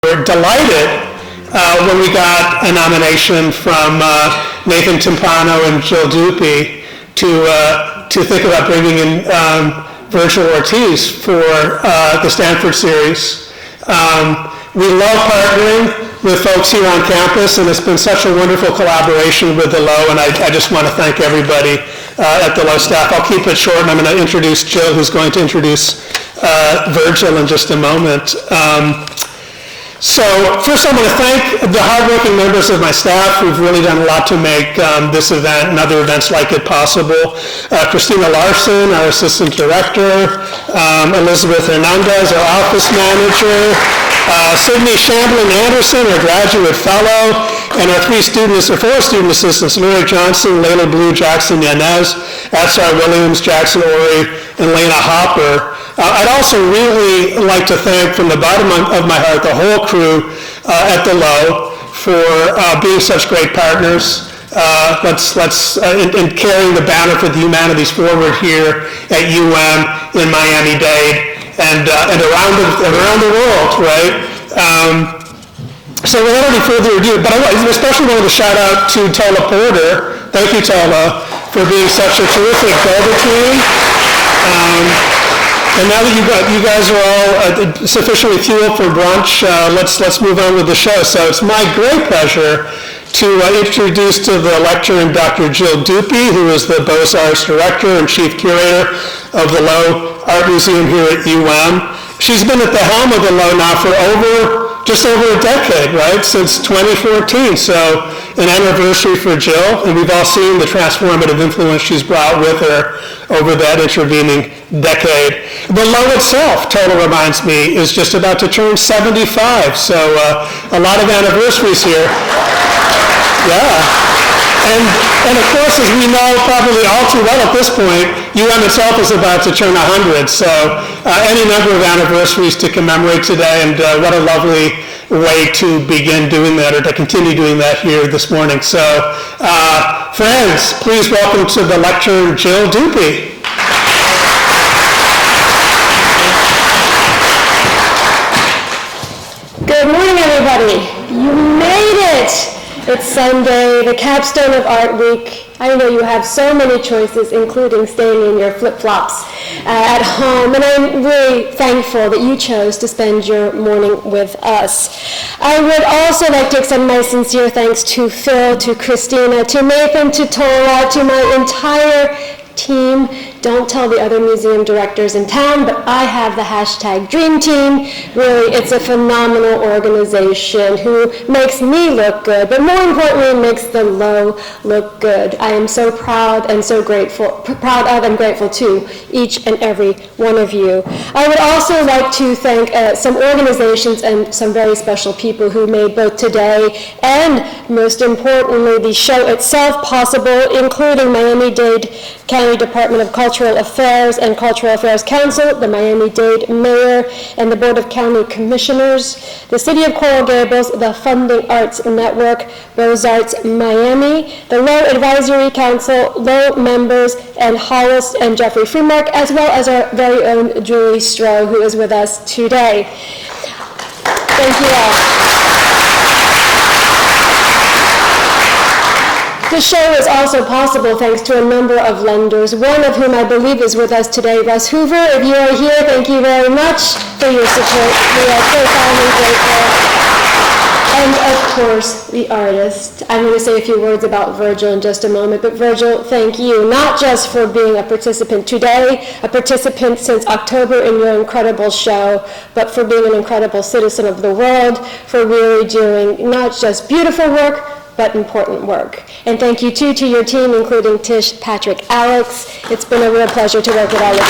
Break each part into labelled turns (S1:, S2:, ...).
S1: were delighted when we got a nomination from Nathan Timpano and Jill Dupy to think about bringing in Virgil Ortiz for the Stanford series. We love partnering with folks here on campus, and it's been such a wonderful collaboration with the Lowe, and I just want to thank everybody at the Lowe staff. I'll keep it short, and I'm going to introduce Jill, who's going to introduce Virgil in just a moment. So first I'm going to thank the hardworking members of my staff who've really done a lot to make this event and other events like it possible. Christina Larson, our assistant director, Elizabeth Hernandez, our office manager, Sydney Shamblin Anderson, our graduate fellow, and our four student assistants, Laura Johnson, Layla Blue, Jackson Yanez, Atsar Williams, Jackson Ori, and Lena Hopper. I'd also really like to thank from the bottom of my heart the whole crew at the Lowe for being such great partners. In carrying the banner for the humanities forward here at in Miami-Dade and around the world, right? So without any further ado, but I especially wanted to shout out to Tola Porter. Thank you, Tola, for being such a terrific go-between. And now that you guys are all sufficiently fueled for brunch, let's move on with the show. So it's my great pleasure to introduce to the lecturn Dr. Jill Dupy, who is the Beaux-Arts Director and Chief Curator of the Lowe Art Museum here at She's been at the helm of the Lowe now for just over a decade, right? Since 2014, so an anniversary for Jill, and we've all seen the transformative influence she's brought with her over that intervening decade. The Lowe itself, Tola reminds me, is just about to turn 75, so a lot of anniversaries here. Yeah. And of course, as we know probably all too well at this point, itself is about to turn 100, so any number of anniversaries to commemorate today, and what a lovely way to begin doing that, or to continue doing that here this morning. So, friends, please welcome to the lectern Jill Dupy.
S2: Good morning, everybody. You made it. It's Sunday, the capstone of Art Week. I know you have so many choices, including staying in your flip-flops at home, and I'm really thankful that you chose to spend your morning with us. I would also like to extend my sincere thanks to Phil, to Christina, to Nathan, to Tola, to my entire team. Don't tell the other museum directors in town, but I have the hashtag Dream Team. Really, it's a phenomenal organization who makes me look good, but more importantly, makes the Lowe look good. I am so proud and so grateful, proud of and grateful to each and every one of you. I would also like to thank some organizations and some very special people who made both today and, most importantly, the show itself possible, including Miami-Dade County Department of Cultural Affairs and Cultural Affairs Council, the Miami-Dade Mayor and the Board of County Commissioners, the City of Coral Gables, the Funding Arts Network, Beaux-Arts Miami, the Lowe Advisory Council, Lowe members, and Hollis and Jeffrey Freemark, as well as our very own Julie Stroh, who is with us today. Thank you all. The show is also possible thanks to a number of lenders, one of whom I believe is with us today, Russ Hoover. If you are here, thank you very much for your support. We are profoundly grateful. And of course, the artist. I'm going to say a few words about Virgil in just a moment, but Virgil, thank you, not just for being a participant today, a participant since October in your incredible show, but for being an incredible citizen of the world, for really doing not just beautiful work, but important work. And thank you too to your team, including Tish, Patrick, Alex. It's been a real pleasure to work with all of you.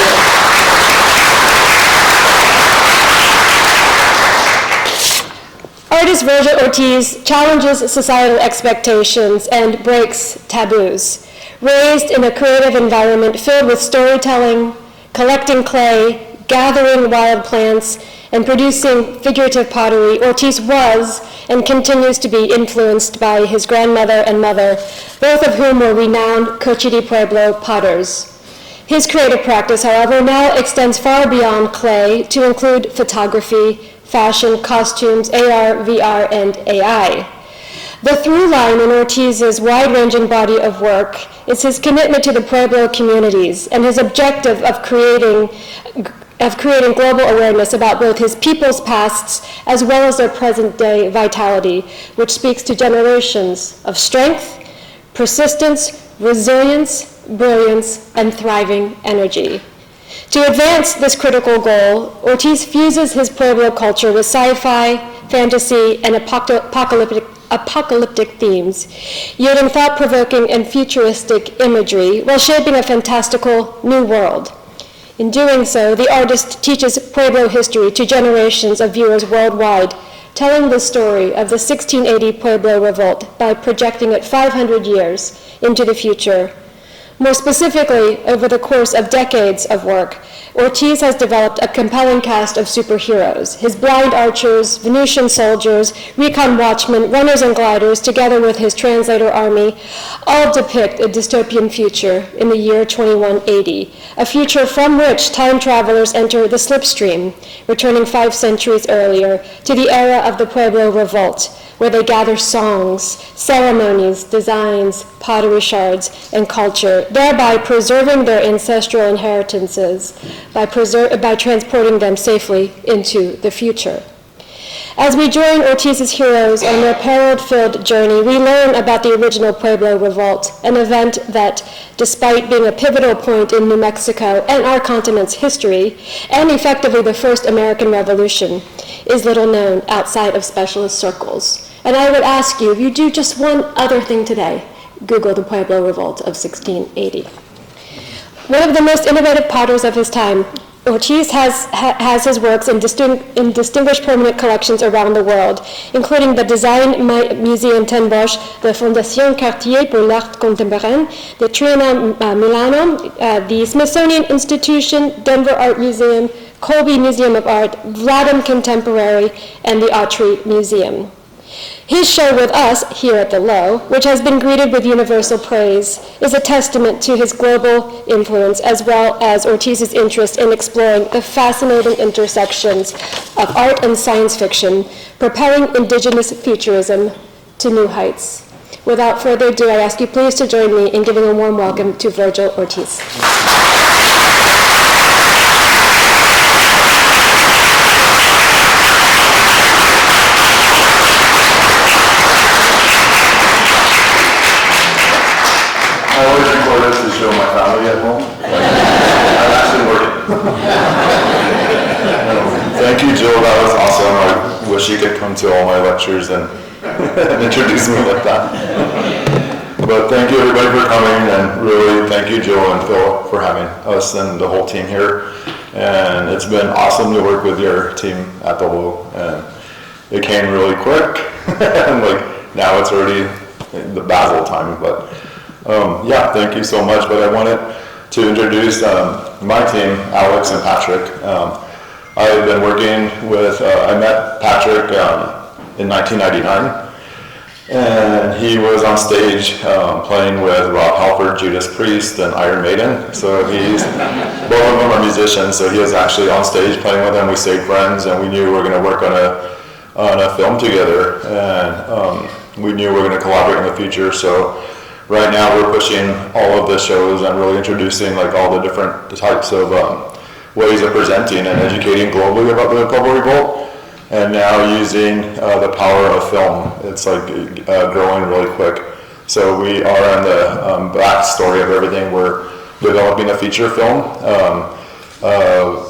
S2: Artist Virgil Ortiz challenges societal expectations and breaks taboos. Raised in a creative environment filled with storytelling, collecting clay, gathering wild plants, and producing figurative pottery, Ortiz was and continues to be influenced by his grandmother and mother, both of whom were renowned Cochiti Pueblo potters. His creative practice, however, now extends far beyond clay to include photography, fashion, costumes, AR, VR, and AI. The through line in Ortiz's wide-ranging body of work is his commitment to the Pueblo communities and his objective of creating global awareness about both his people's pasts as well as their present-day vitality, which speaks to generations of strength, persistence, resilience, brilliance, and thriving energy. To advance this critical goal, Ortiz fuses his Pueblo culture with sci-fi, fantasy, and apocalyptic themes, yielding thought-provoking and futuristic imagery while shaping a fantastical new world. In doing so, the artist teaches Pueblo history to generations of viewers worldwide, telling the story of the 1680 Pueblo Revolt by projecting it 500 years into the future. More specifically, over the course of decades of work, Ortiz has developed a compelling cast of superheroes. His blind archers, Venusian soldiers, recon watchmen, runners and gliders, together with his translator army, all depict a dystopian future in the year 2180, a future from which time travelers enter the slipstream, returning 5 centuries earlier to the era of the Pueblo Revolt, where they gather songs, ceremonies, designs, pottery shards, and culture, thereby preserving their ancestral inheritances by transporting them safely into the future. As we join Ortiz's heroes on their peril-filled journey, we learn about the original Pueblo Revolt, an event that, despite being a pivotal point in New Mexico and our continent's history, and effectively the first American Revolution, is little known outside of specialist circles. And I would ask you, if you do just one other thing today, Google the Pueblo Revolt of 1680. One of the most innovative potters of his time, Ortiz has his works in distinguished permanent collections around the world, including the Design Museum Ten Bosch, the Fondation Cartier pour l'Art Contemporain, the Triennale Milano, the Smithsonian Institution, Denver Art Museum, Colby Museum of Art, Vladimir Contemporary, and the Autry Museum. His show with us here at the Lowe, which has been greeted with universal praise, is a testament to his global influence as well as Ortiz's interest in exploring the fascinating intersections of art and science fiction, propelling Indigenous futurism to new heights. Without further ado, I ask you please to join me in giving a warm welcome to Virgil Ortiz.
S3: I always record it to show my family at home. I'm actually working. Thank you, Jill. That was awesome. I wish you could come to all my lectures and introduce me like that. But thank you, everybody, for coming, and really thank you, Jill and Phil, for having us and the whole team here. And it's been awesome to work with your team at the Lowe. And it came really quick, and now it's already the Basel time, but. Yeah, thank you so much, but I wanted to introduce my team, Alex and Patrick. I've been working with, I met Patrick in 1999, and he was on stage playing with Rob Halford, Judas Priest, and Iron Maiden. So both of them are musicians, so he was actually on stage playing with them. We stayed friends, and we knew we were going to work on a film together, and we knew we were going to collaborate in the future. So right now we're pushing all of the shows and really introducing all the different types of ways of presenting and educating globally about the Pueblo Revolt, and now using the power of film. It's growing really quick. So we are in the backstory of everything. We're developing a feature film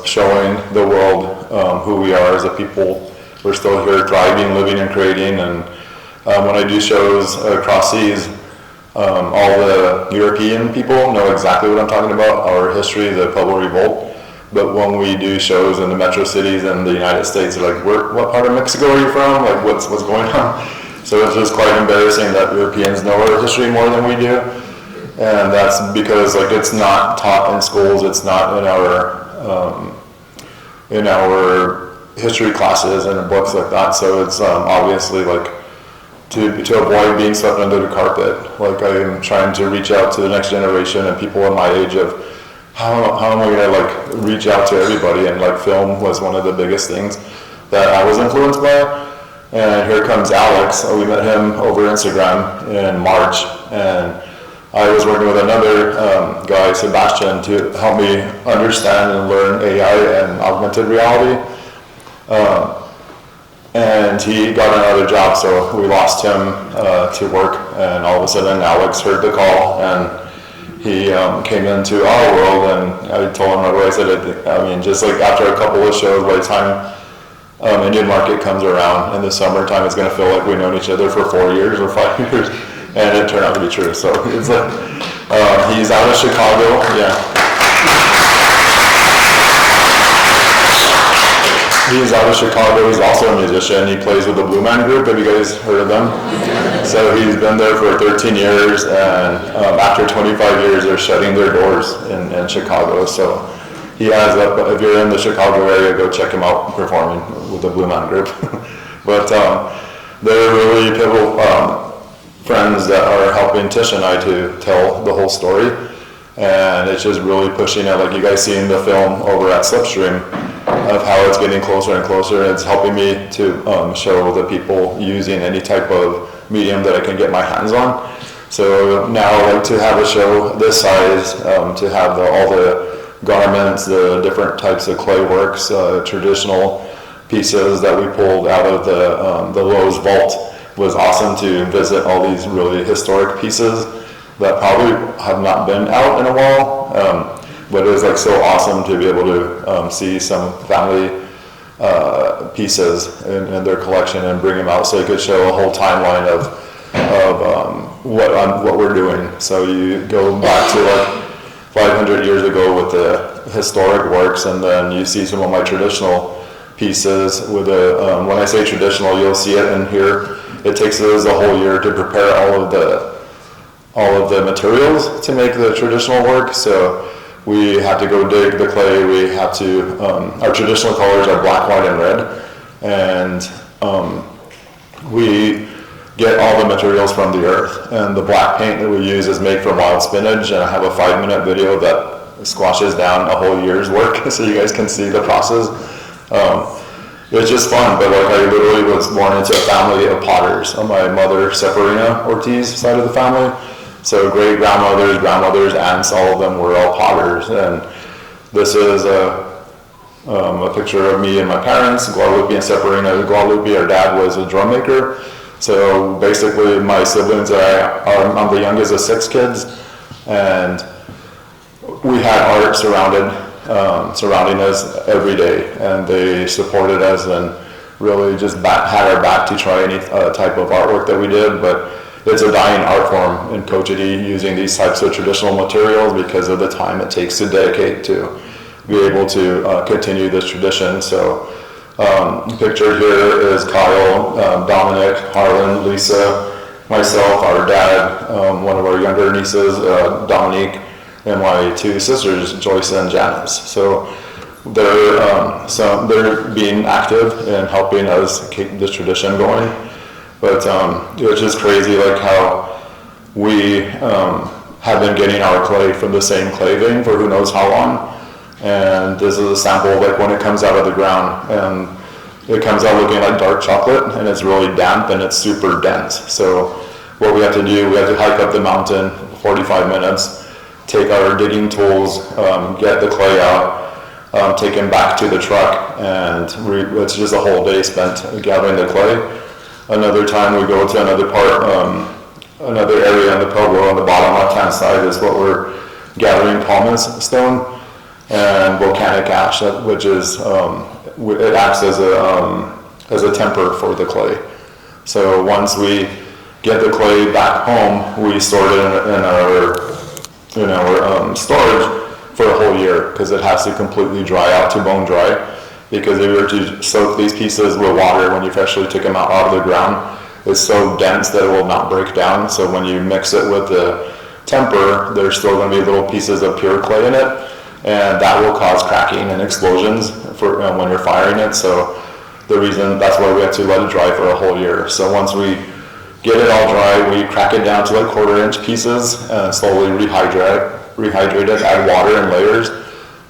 S3: showing the world who we are as a people. We're still here thriving, living, and creating. And when I do shows across seas, all the European people know exactly what I'm talking about, our history, the Pueblo Revolt. But when we do shows in the metro cities in the United States, they're like, what part of Mexico are you from? What's going on? So it's just quite embarrassing that Europeans know our history more than we do. And that's because it's not taught in schools, it's not in our history classes and books like that. So it's obviously to avoid being swept under the carpet. I am trying to reach out to the next generation and people in my age of how am I gonna like reach out to everybody? And like film was one of the biggest things that I was influenced by. And here comes Alex. We met him over Instagram in March, and I was working with another guy, Sebastian, to help me understand and learn AI and augmented reality. And he got another job, so we lost him to work, and all of a sudden Alex heard the call, and he came into our world, and I told him right away, I said, I mean, just like after a couple of shows, by the time Indian market comes around in the summertime, it's going to feel like we've known each other for 4 years or 5 years, and it turned out to be true. So it's like he's out of Chicago, yeah. He's out of Chicago. He's also a musician. He plays with the Blue Man Group. Have you guys heard of them? So he's been there for 13 years, and after 25 years, they're shutting their doors in Chicago. So he has, if you're in the Chicago area, go check him out performing with the Blue Man Group. But they're really pivotal friends that are helping Tish and I to tell the whole story. And it's just really pushing it, like you guys seen the film over at Slipstream, of how it's getting closer and closer. It's helping me to show the people using any type of medium that I can get my hands on. So now, like to have a show this size, to have all the garments, the different types of clay works, traditional pieces that we pulled out of the Lowe's vault, was awesome to visit all these really historic pieces that probably have not been out in a while. But it was like so awesome to be able to see some family pieces in their collection and bring them out, so you could show a whole timeline of what we're doing. So you go back to like 500 years ago with the historic works, and then you see some of my traditional pieces with the, when I say traditional, you'll see it in here. It takes us a whole year to prepare all of the materials to make the traditional work. So we have to go dig the clay. We have to, our traditional colors are black, white, and red. And we get all the materials from the earth. And the black paint that we use is made from wild spinach. And I have a 5-minute video that squashes down a whole year's work so you guys can see the process. It was just fun, but like I literally was born into a family of potters on my mother, Virgil Ortiz side of the family. So great grandmothers, aunts, all of them were all potters. And this is a picture of me and my parents, Guadalupe and Severina. Guadalupe, our dad, was a drum maker. So basically my siblings, I'm the youngest of 6 kids, and we had art surrounding us every day, and they supported us and really just had our back to try any type of artwork that we did. But it's a dying art form in Cochiti, using these types of traditional materials because of the time it takes to dedicate to be able to continue this tradition. So pictured here is Kyle, Dominic, Harlan, Lisa, myself, our dad, one of our younger nieces, Dominique, and my 2 sisters, Joyce and Janice. So they're being active and helping us keep this tradition going. But it's just crazy, like how we have been getting our clay from the same clay vein for who knows how long. And this is a sample, like when it comes out of the ground, and it comes out looking like dark chocolate, and it's really damp and it's super dense. So what we have to do, we have to hike up the mountain 45 minutes, take our digging tools, get the clay out, take them back to the truck, and it's just a whole day spent gathering the clay. Another time we go to another part, another area in the Pueblo on the bottom left-hand side is what we're gathering pumice stone and volcanic ash, which is, it acts as a temper for the clay. So once we get the clay back home, we store it in our storage for a whole year, because it has to completely dry out to bone dry. Because if you were to soak these pieces with water when you freshly took them out of the ground, it's so dense that it will not break down. So when you mix it with the temper, there's still going to be little pieces of pure clay in it, and that will cause cracking and explosions for when you're firing it. So that's why we have to let it dry for a whole year. So once we get it all dry, we crack it down to like 1/4-inch pieces and slowly rehydrate rehydrated, add water in layers.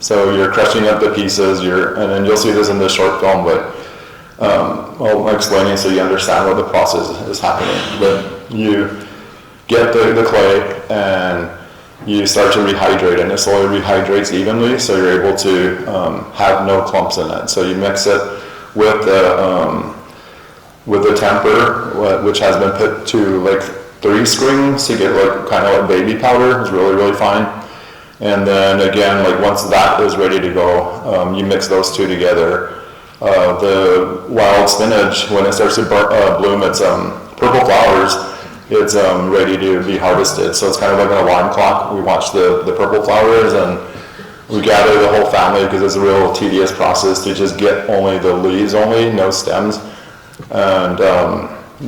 S3: So you're crushing up the pieces, and then you'll see this in the short film, but I'm explaining so you understand what the process is happening. But you get the clay and you start to rehydrate, and it slowly rehydrates evenly, so you're able to have no clumps in it. So you mix it with the temper, which has been put to like 3 screens to get like kind of like baby powder. It's really, really fine. And then again, like once that is ready to go, you mix those two together. The wild spinach, when it starts to bloom its purple flowers, it's ready to be harvested. So it's kind of like an alarm clock. We watch the purple flowers and we gather the whole family because it's a real tedious process to just get only the leaves only, no stems. And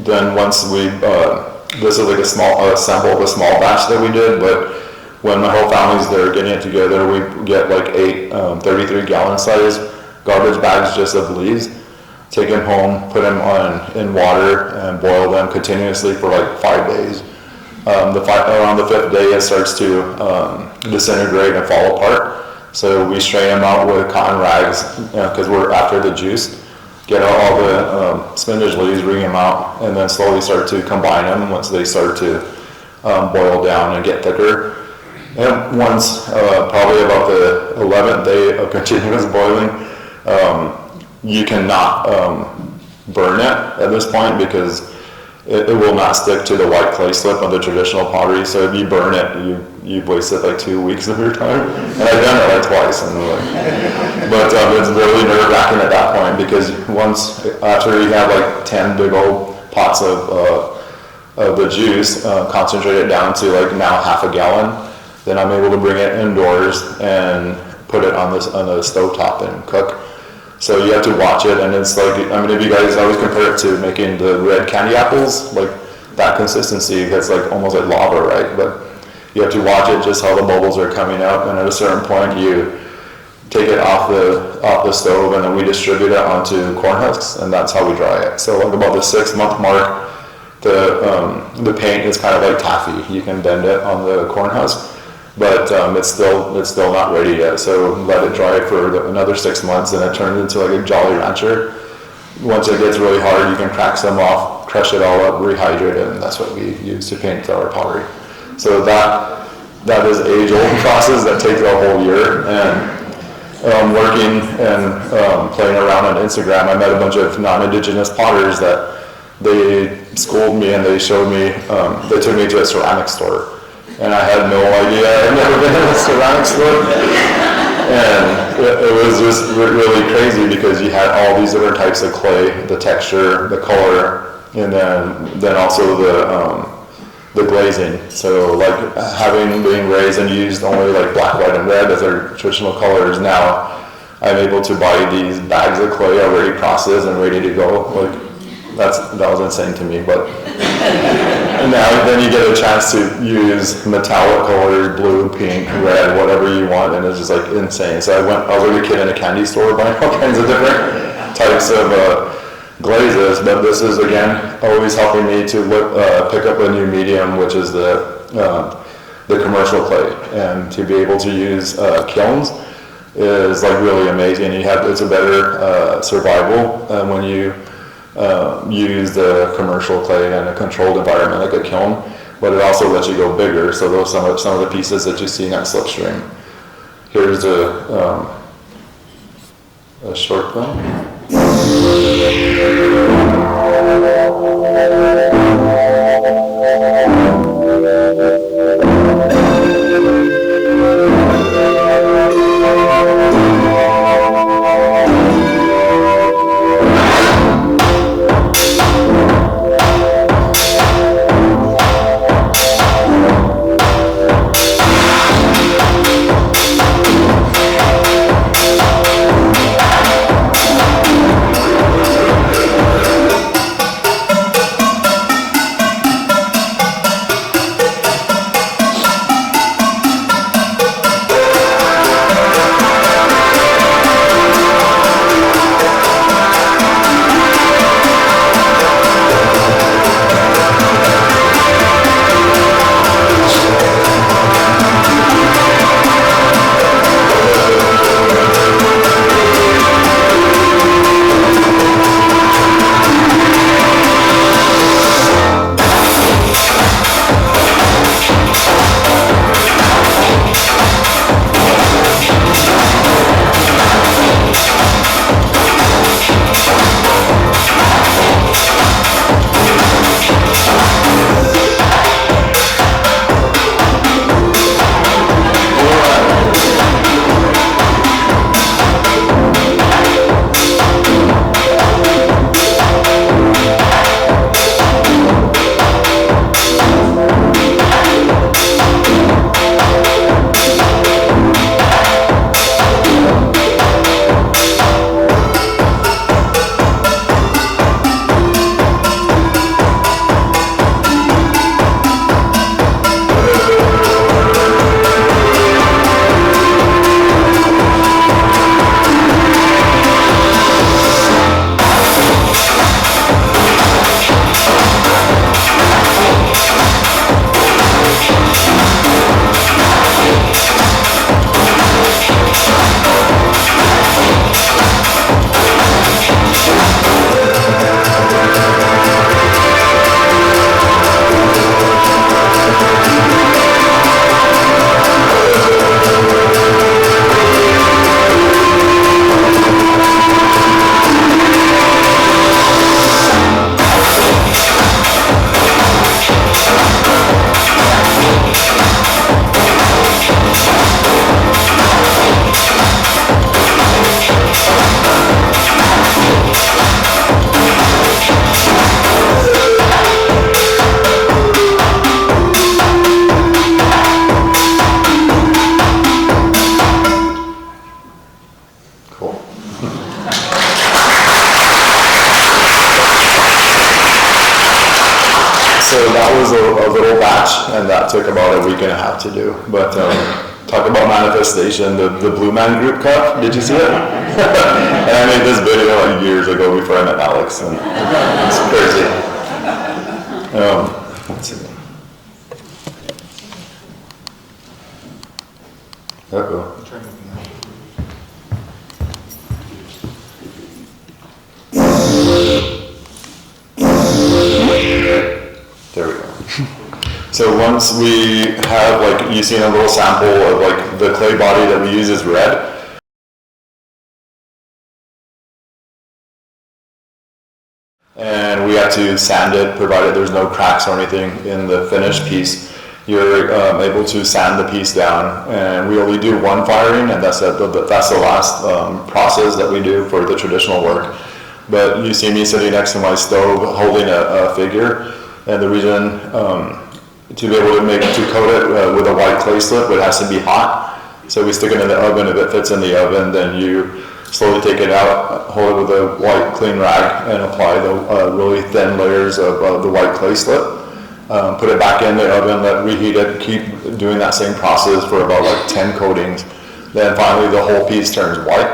S3: then once this is like a small sample of a small batch that we did, but when my whole family's there getting it together, we get like 8 33-gallon size garbage bags just of leaves. Take them home, put them in water, and boil them continuously for like 5 days. Around the 5th day, it starts to disintegrate and fall apart. So we strain them out with cotton rags because we're after the juice. Get out all the spinach leaves, wring them out, and then slowly start to combine them once they start to boil down and get thicker. And once, probably about the 11th day of continuous boiling, you cannot burn it at this point because it will not stick to the white clay slip of the traditional pottery. So if you burn it, you've wasted like 2 weeks of your time. And I've done it like twice. But it's really nerve-wracking at that point because after you have like 10 big old pots of the juice, concentrate it down to like now half a gallon, then I'm able to bring it indoors and put it on the stovetop and cook. So you have to watch it, and it's like, I mean, if you guys always compare it to making the red candy apples, like that consistency, that's like almost like lava, right? But you have to watch it just how the bubbles are coming up, and at a certain point you take it off the stove, and then we distribute it onto corn husks, and that's how we dry it. So like about the 6-month mark, the paint is kind of like taffy. You can bend it on the corn husk, but it's still not ready yet. So let it dry for another 6 months, and it turns into like a Jolly Rancher. Once it gets really hard, you can crack some off, crush it all up, rehydrate it, and that's what we use to paint our pottery. So that is age-old process that takes a whole year. And working and playing around on Instagram, I met a bunch of non-Indigenous potters that they schooled me and they showed me, they took me to a ceramic store. And I had no idea. I'd never been in a ceramic store. And it was just really crazy because you had all these different types of clay, the texture, the color, and then also the glazing. So like being raised and used only like black, white, and red as our traditional colors, now I'm able to buy these bags of clay already processed and ready to go. Like that was insane to me, but now then you get a chance to use metallic colors, blue, pink, red, whatever you want, and it's just like insane. So I was like a kid in a candy store buying all kinds of different types of glazes, but this is again always helping me to pick up a new medium, which is the commercial clay, and to be able to use kilns is like really amazing. It's a better survival when you use the commercial clay in a controlled environment like a kiln, but it also lets you go bigger. So those some of the pieces that you see in that slipstream. Here's a short film. So that was a little batch, and that took about a week and a half to do. But talk about manifestation, the Blue Man Group cup, did you see it? And I made this video like years ago before I met Alex, and it's crazy. Let's see. Uh-oh. There we go. So once we have, like, you see a little sample of like the clay body that we use is red. And we have to sand it, provided there's no cracks or anything in the finished piece. You're able to sand the piece down, and we only do one firing, and that's the last process that we do for the traditional work. But you see me sitting next to my stove holding a figure, and the reason to be able to coat it with a white clay slip, it has to be hot. So we stick it in the oven. If it fits in the oven, then you slowly take it out, hold it with a white clean rag, and apply the really thin layers of the white clay slip. Put it back in the oven, reheat it, keep doing that same process for about like 10 coatings. Then finally the whole piece turns white.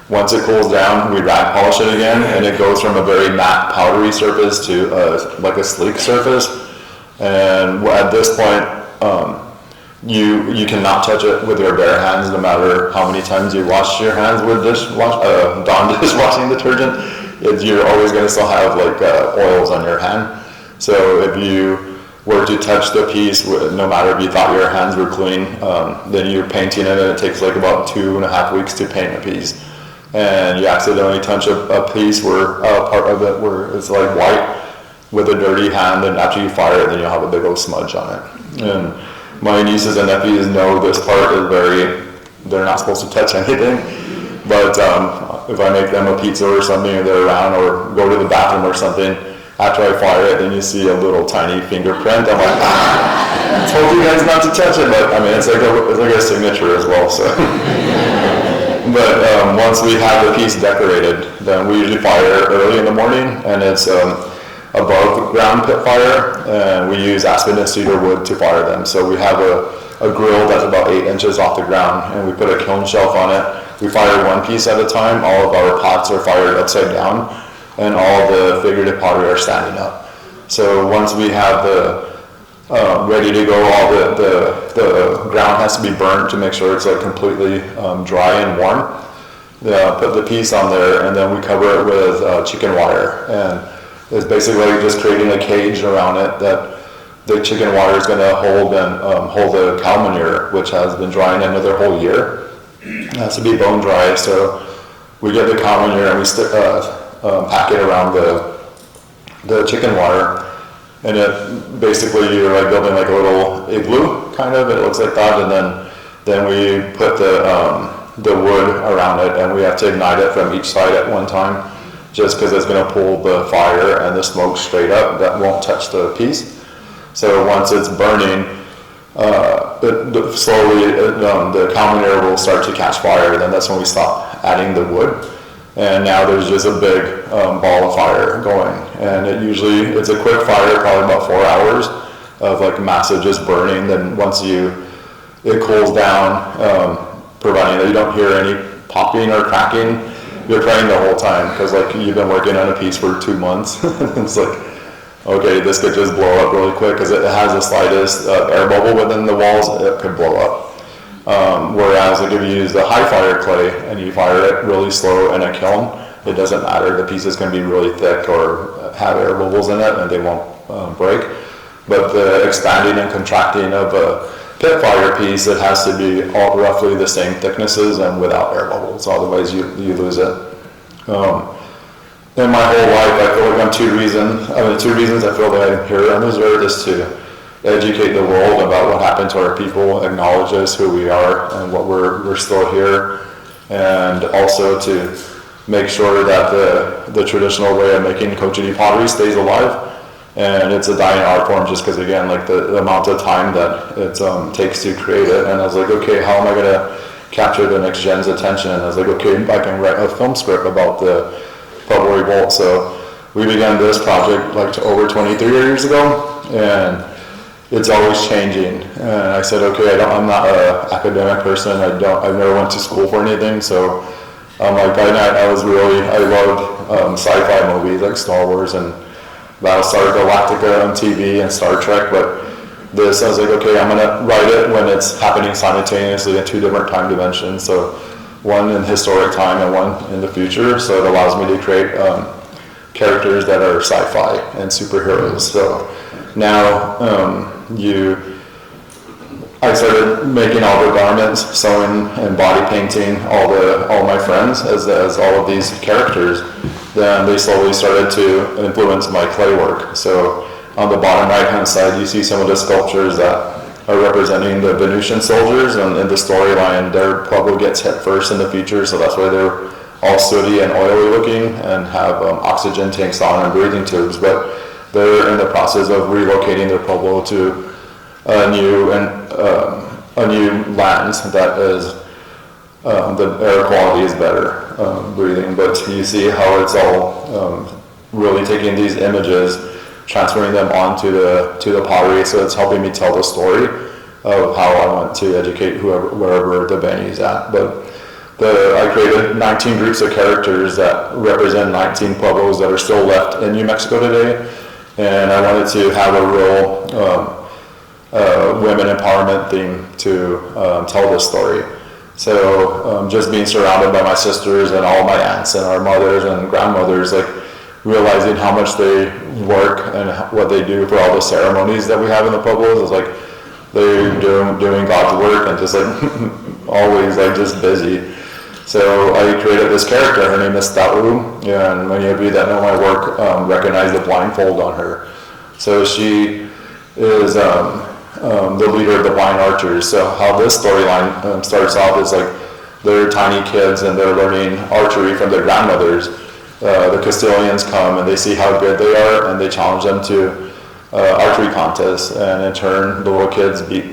S3: Once it cools down, we rag polish it again, and it goes from a very matte powdery surface to like a sleek surface. And at this point, you cannot touch it with your bare hands, no matter how many times you wash your hands with Dawn dishwashing detergent. You're always going to still have like oils on your hand. So if you were to touch the piece, no matter if you thought your hands were clean, then you're painting it, and it takes like about 2.5 weeks to paint a piece. And you accidentally touch a piece where part of it where it's like white with a dirty hand, and after you fire it, then you'll have a big old smudge on it. And my nieces and nephews know this part is they're not supposed to touch anything. But if I make them a pizza or something, and they're around, or go to the bathroom or something, after I fire it, then you see a little tiny fingerprint. I'm like, I told you guys not to touch it, but I mean, it's like a signature as well. So, but once we have the piece decorated, then we usually fire early in the morning, and it's above ground pit fire, and we use aspen and cedar wood to fire them. So we have a grill that's about 8 inches off the ground, and we put a kiln shelf on it. We fire one piece at a time. All of our pots are fired upside down, and all the figurative pottery are standing up. So once we have the ready to go, all the ground has to be burnt to make sure it's like completely dry and warm. Put the piece on there, and then we cover it with chicken wire, and it's basically just creating a cage around it that the chicken wire is going to hold the cow manure, which has been drying another whole year. It has to be bone dry, so we get the cow manure and we pack it around the chicken wire, and it basically, you're like building like a little igloo kind of. It looks like that, and then we put the wood around it, and we have to ignite it from each side at one time, just because it's going to pull the fire and the smoke straight up. That won't touch the piece. So once it's burning, slowly the cow manure will start to catch fire, and then that's when we stop adding the wood. And now there's just a big ball of fire going. And it's a quick fire, probably about 4 hours of like massive just burning. Then once it cools down, providing that you don't hear any popping or cracking, you're praying the whole time, because like you've been working on a piece for 2 months. It's like, okay, this could just blow up really quick, because it has the slightest air bubble within the walls, it could blow up. Whereas like if you use the high fire clay and you fire it really slow in a kiln, it doesn't matter. The piece is going to be really thick or have air bubbles in it, and they won't break. But the expanding and contracting of a pit fire piece, it has to be all roughly the same thicknesses and without air bubbles, otherwise you lose it. In my whole life, I feel like two reasons I feel that I'm here on this earth is to educate the world about what happened to our people, acknowledge us, who we are, and what we're still here, and also to make sure that the traditional way of making Cochiti pottery stays alive. And it's a dying art form, just because, again, like the amount of time that it takes to create it. And I was like, okay, how am I going to capture the next gen's attention? And I was like, okay, I can write a film script about the Pueblo Revolt. So we began this project like over 23 years ago, and it's always changing. And I said, okay, I'm not an academic person. I never went to school for anything. So like by night, I loved sci-fi movies like Star Wars and Battlestar Galactica on TV and Star Trek. But this, I was like, okay, I'm gonna write it when it's happening simultaneously in two different time dimensions. So one in historic time and one in the future. So it allows me to create characters that are sci-fi and superheroes. So now I started making all the garments, sewing and body painting all my friends as all of these characters. Then they slowly started to influence my clay work. So on the bottom right hand side, you see some of the sculptures that are representing the Venusian soldiers, and in the storyline, their Pueblo gets hit first in the future, so that's why they're all sooty and oily looking and have oxygen tanks on and breathing tubes. But they're in the process of relocating their Pueblo to a new land that is the air quality is better breathing. But you see how it's all really taking these images, transferring them onto the pottery. So it's helping me tell the story of how I want to educate wherever the venue's at. But I created 19 groups of characters that represent 19 pueblos that are still left in New Mexico today. And I wanted to have a real women empowerment theme to tell this story. So just being surrounded by my sisters and all my aunts and our mothers and grandmothers, like realizing how much they work and what they do for all the ceremonies that we have in the pueblos, is like they're doing God's work and just like always like just busy. So I created this character. Her name is Tau, and many of you that know my work recognize the blindfold on her. So she is the leader of the blind archers. So how this storyline starts off is like they're tiny kids and they're learning archery from their grandmothers. The Castilians come and they see how good they are and they challenge them to archery contests, and in turn the little kids beat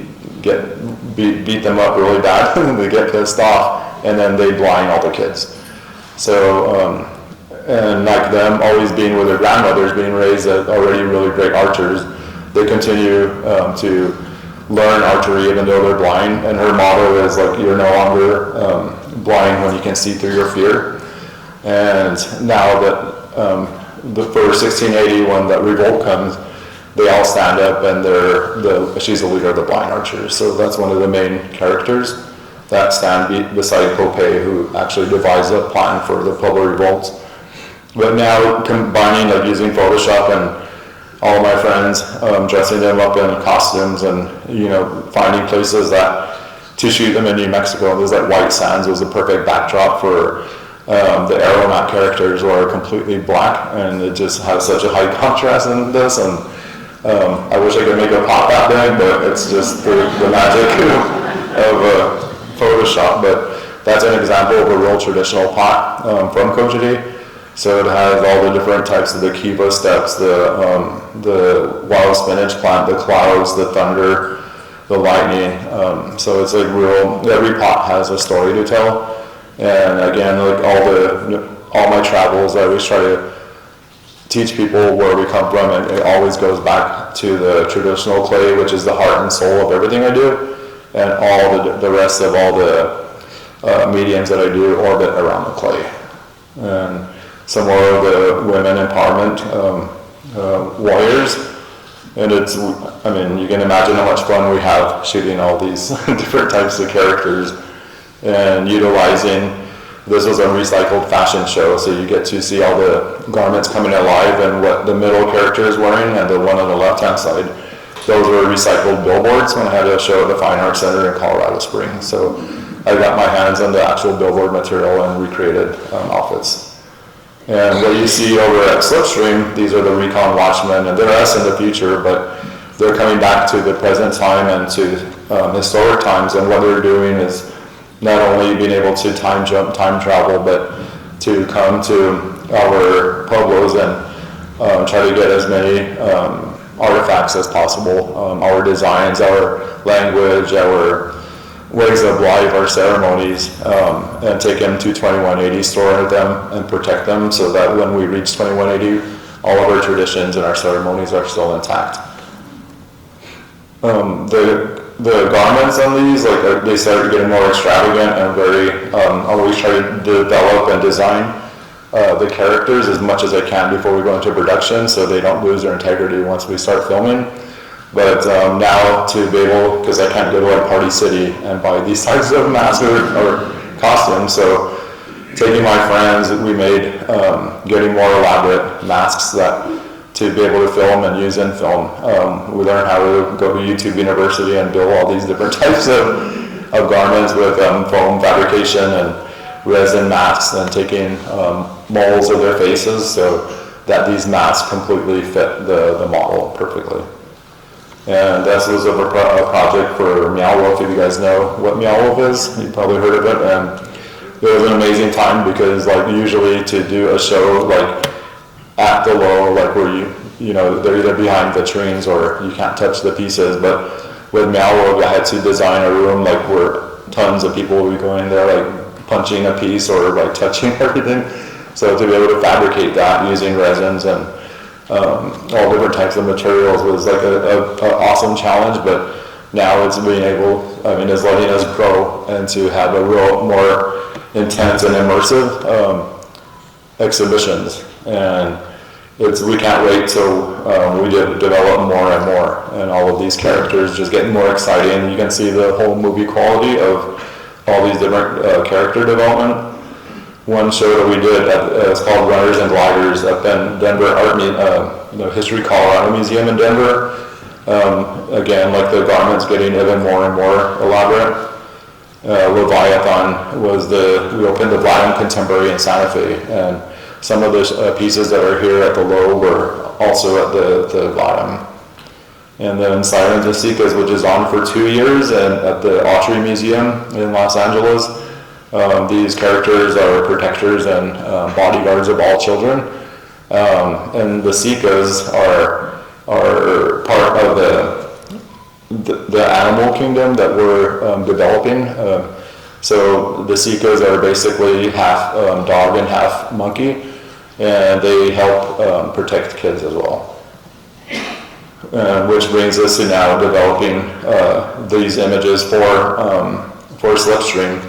S3: them up really bad. They get pissed off and then they blind all the kids. So and like them always being with their grandmothers, being raised as already really great archers, they continue to learn archery even though they're blind. And her motto is like, you're no longer blind when you can see through your fear. And now that for 1680, when that revolt comes, they all stand up and she's the leader of the blind archers. So that's one of the main characters that stand beside Pope, who actually devised a plan for the Pueblo Revolt. But now combining, like using Photoshop and all my friends, dressing them up in costumes and, finding places to shoot them in New Mexico. There's like White Sands was the perfect backdrop for the aeronaut characters who are completely black, and it just has such a high contrast in this. And I wish I could make a pot that big, but it's just the magic of Photoshop. But that's an example of a real traditional pot from Cochiti. So it has all the different types of the kiva steps, the wild spinach plant, the clouds, the thunder, the lightning. So it's like every pot has a story to tell. And again, like all my travels, I always try to teach people where we come from, and it always goes back to the traditional clay, which is the heart and soul of everything I do, and all the rest of all the mediums that I do orbit around the clay. And some more of the women empowerment warriors, and you can imagine how much fun we have shooting all these different types of characters and utilizing. This was a recycled fashion show, so you get to see all the garments coming alive and what the middle character is wearing, and the one on the left-hand side, those were recycled billboards when I had a show at the Fine Arts Center in Colorado Springs. So I got my hands on the actual billboard material and recreated outfits. And what you see over at Slipstream, these are the recon watchmen, and they're us in the future, but they're coming back to the present time and to historic times, and what they're doing is not only being able to time travel, but to come to our pueblos and try to get as many artifacts as possible, our designs, our language, our ways of life, our ceremonies, and take them to 2180, store them and protect them, so that when we reach 2180, all of our traditions and our ceremonies are still intact. The garments on these, like they started getting more extravagant and very, always try to develop and design the characters as much as I can before we go into production so they don't lose their integrity once we start filming. But now to be able, because I can't go to like Party City and buy these types of masks or costumes, so taking my friends, we made getting more elaborate masks that to be able to film and use in film. We learned how to go to YouTube University and build all these different types of garments with foam fabrication and resin masks and taking molds of their faces so that these masks completely fit the model perfectly. And this was a project for Meow Wolf. If you guys know what Meow Wolf is, you've probably heard of it. And it was an amazing time because like usually to do a show like at the Lowe, like where you know, they're either behind vitrines or you can't touch the pieces. But with Meow Wolf, I had to design a room like where tons of people would be going there, like punching a piece or like touching everything. So to be able to fabricate that using resins and all different types of materials was like an awesome challenge. But now it's being able, I mean, it's letting us grow and to have a real more intense and immersive exhibitions. And we can't wait till we develop more and more, and all of these characters just getting more exciting. You can see the whole movie quality of all these different character development. One show that we did, it's called Runners and Gliders up in Denver History Colorado Museum in Denver. Again, like the garments getting even more and more elaborate. Leviathan was we opened the Black Contemporary in Santa Fe, and some of the pieces that are here at the Lowe were also at the bottom. And then Sirens and Seekas, which is on for 2 years and at the Autry Museum in Los Angeles. These characters are protectors and bodyguards of all children. And the Seekas are part of the animal kingdom that we're developing. So the Seekas are basically half dog and half monkey, and they help protect kids as well. Which brings us to now developing these images for Slipstream.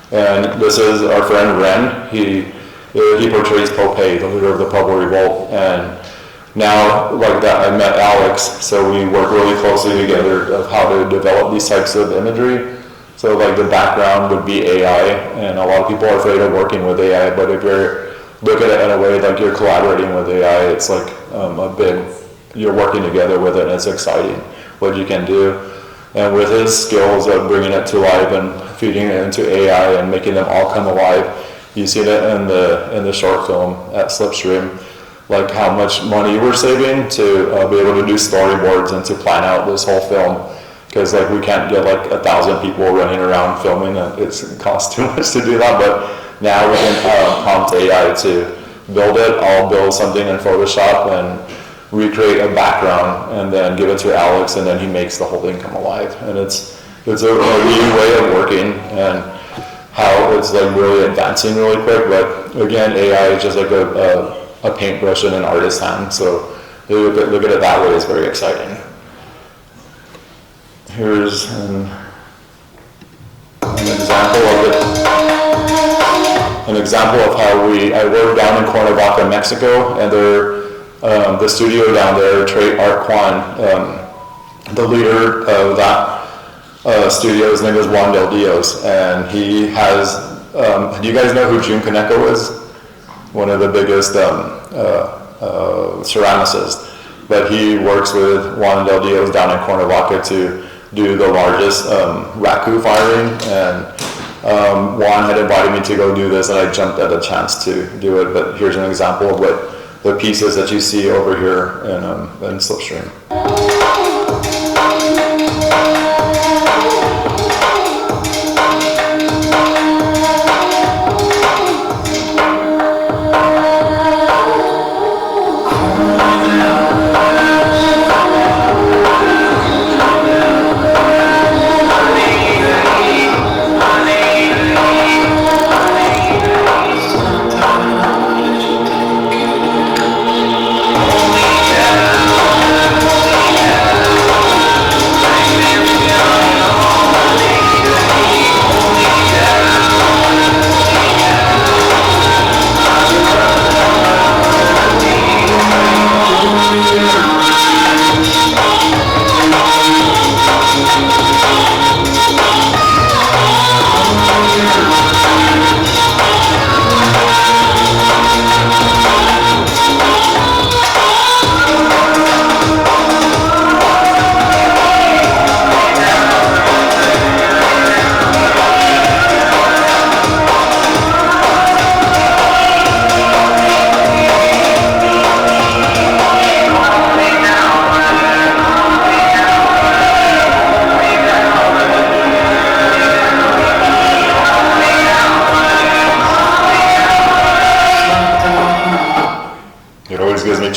S3: And this is our friend Ren. He portrays Popeye, the leader of the Pueblo Revolt. And now, like that, I met Alex, so we work really closely together of how to develop these types of imagery. So like the background would be AI, and a lot of people are afraid of working with AI, but if you're look at it in a way like you're collaborating with AI, it's like you're working together with it, and it's exciting what you can do. And with his skills of bringing it to life and feeding it into AI and making them all come alive, you see that in the short film at Slipstream, like how much money we're saving to be able to do storyboards and to plan out this whole film. Because like we can't get like 1,000 people running around filming, it costs too much to do that. But now we can prompt AI to build it. I'll build something in Photoshop and recreate a background and then give it to Alex, and then he makes the whole thing come alive. And it's a new way of working, and how it's like really advancing really quick. But again, AI is just like a paintbrush in an artist's hand. So look at it that way is very exciting. Here's an example of it. An example of how I work down in Cuernavaca, Mexico, and the studio down there, Trey Art Kwan, the leader of that studio, his name is Juan Del Dios, and he has, do you guys know who June Kaneko is? One of the biggest ceramicists. But he works with Juan Del Dios down in Cuernavaca to do the largest raku firing, and Juan had invited me to go do this, and I jumped at the chance to do it. But here's an example of what the pieces that you see over here in Slipstream.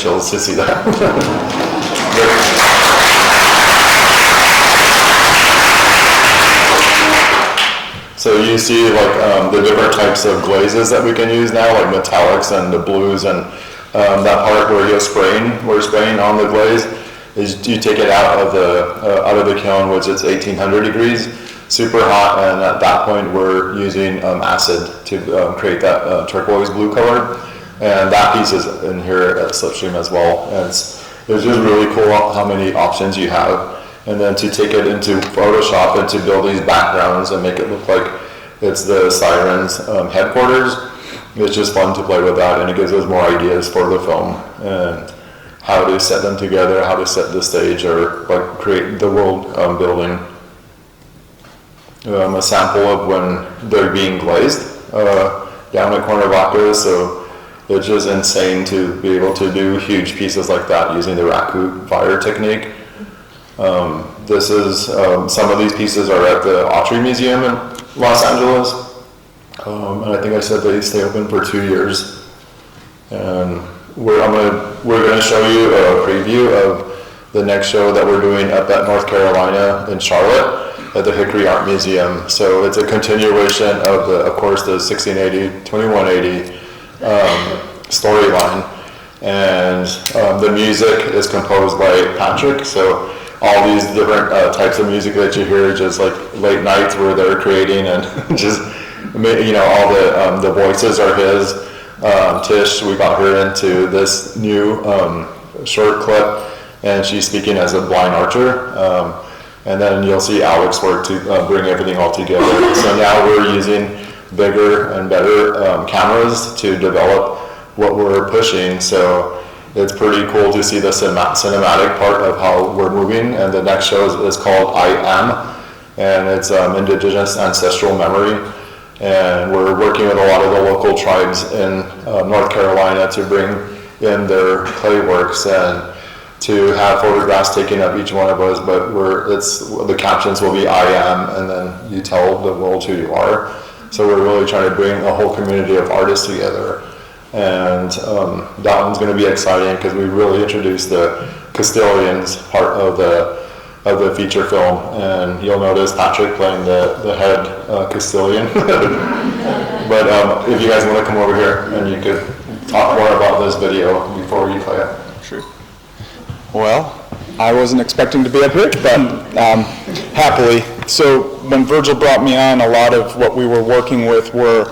S3: chills to see that. So you see like the different types of glazes that we can use now, like metallics and the blues, and that part where we're spraying on the glaze, is you take it out of the kiln, which is 1800 degrees, super hot, and at that point we're using acid to create that turquoise blue color, and that piece is in here at Slipstream as well. And it's just really cool how many options you have. And then to take it into Photoshop and to build these backgrounds and make it look like it's the Sirens headquarters, it's just fun to play with that, and it gives us more ideas for the film and how to set them together, how to set the stage, or like create the world building. A sample of when they're being glazed down at Cuernavaca, so it's just insane to be able to do huge pieces like that using the raku fire technique. This is, some of these pieces are at the Art Museum in Los Angeles, and I think I said they stay open for 2 years. And we're gonna show you a preview of the next show that we're doing up at North Carolina in Charlotte at the Hickory Art Museum. So it's a continuation of of course, the 1680, 2180 storyline, and the music is composed by Patrick. So all these different types of music that you hear, just like late nights where they're creating, and just, you know, all the voices are his. Tish, we got her into this new short clip, and she's speaking as a blind archer. And then you'll see Alex work to bring everything all together. So now we're using bigger and better cameras to develop what we're pushing. So it's pretty cool to see the cinematic part of how we're moving. And the next show is called I Am, and it's Indigenous ancestral memory. And we're working with a lot of the local tribes in North Carolina to bring in their clay works and to have photographs taken of each one of us, but the captions will be I am, and then you tell the world who you are. So we're really trying to bring a whole community of artists together. And that one's gonna be exciting because we really introduced the Castilians part of the feature film, and you'll notice Patrick playing the head Castilian. But if you guys want to come over here and you could talk more about this video before you play it.
S4: Sure. Well, I wasn't expecting to be up here, but happily. So when Virgil brought me on, a lot of what we were working with were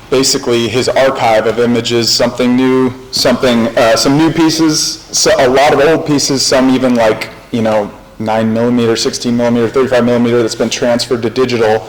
S4: basically his archive of images, something new, some new pieces, so a lot of old pieces, some even like, 9mm, 16mm, 35mm that's been transferred to digital.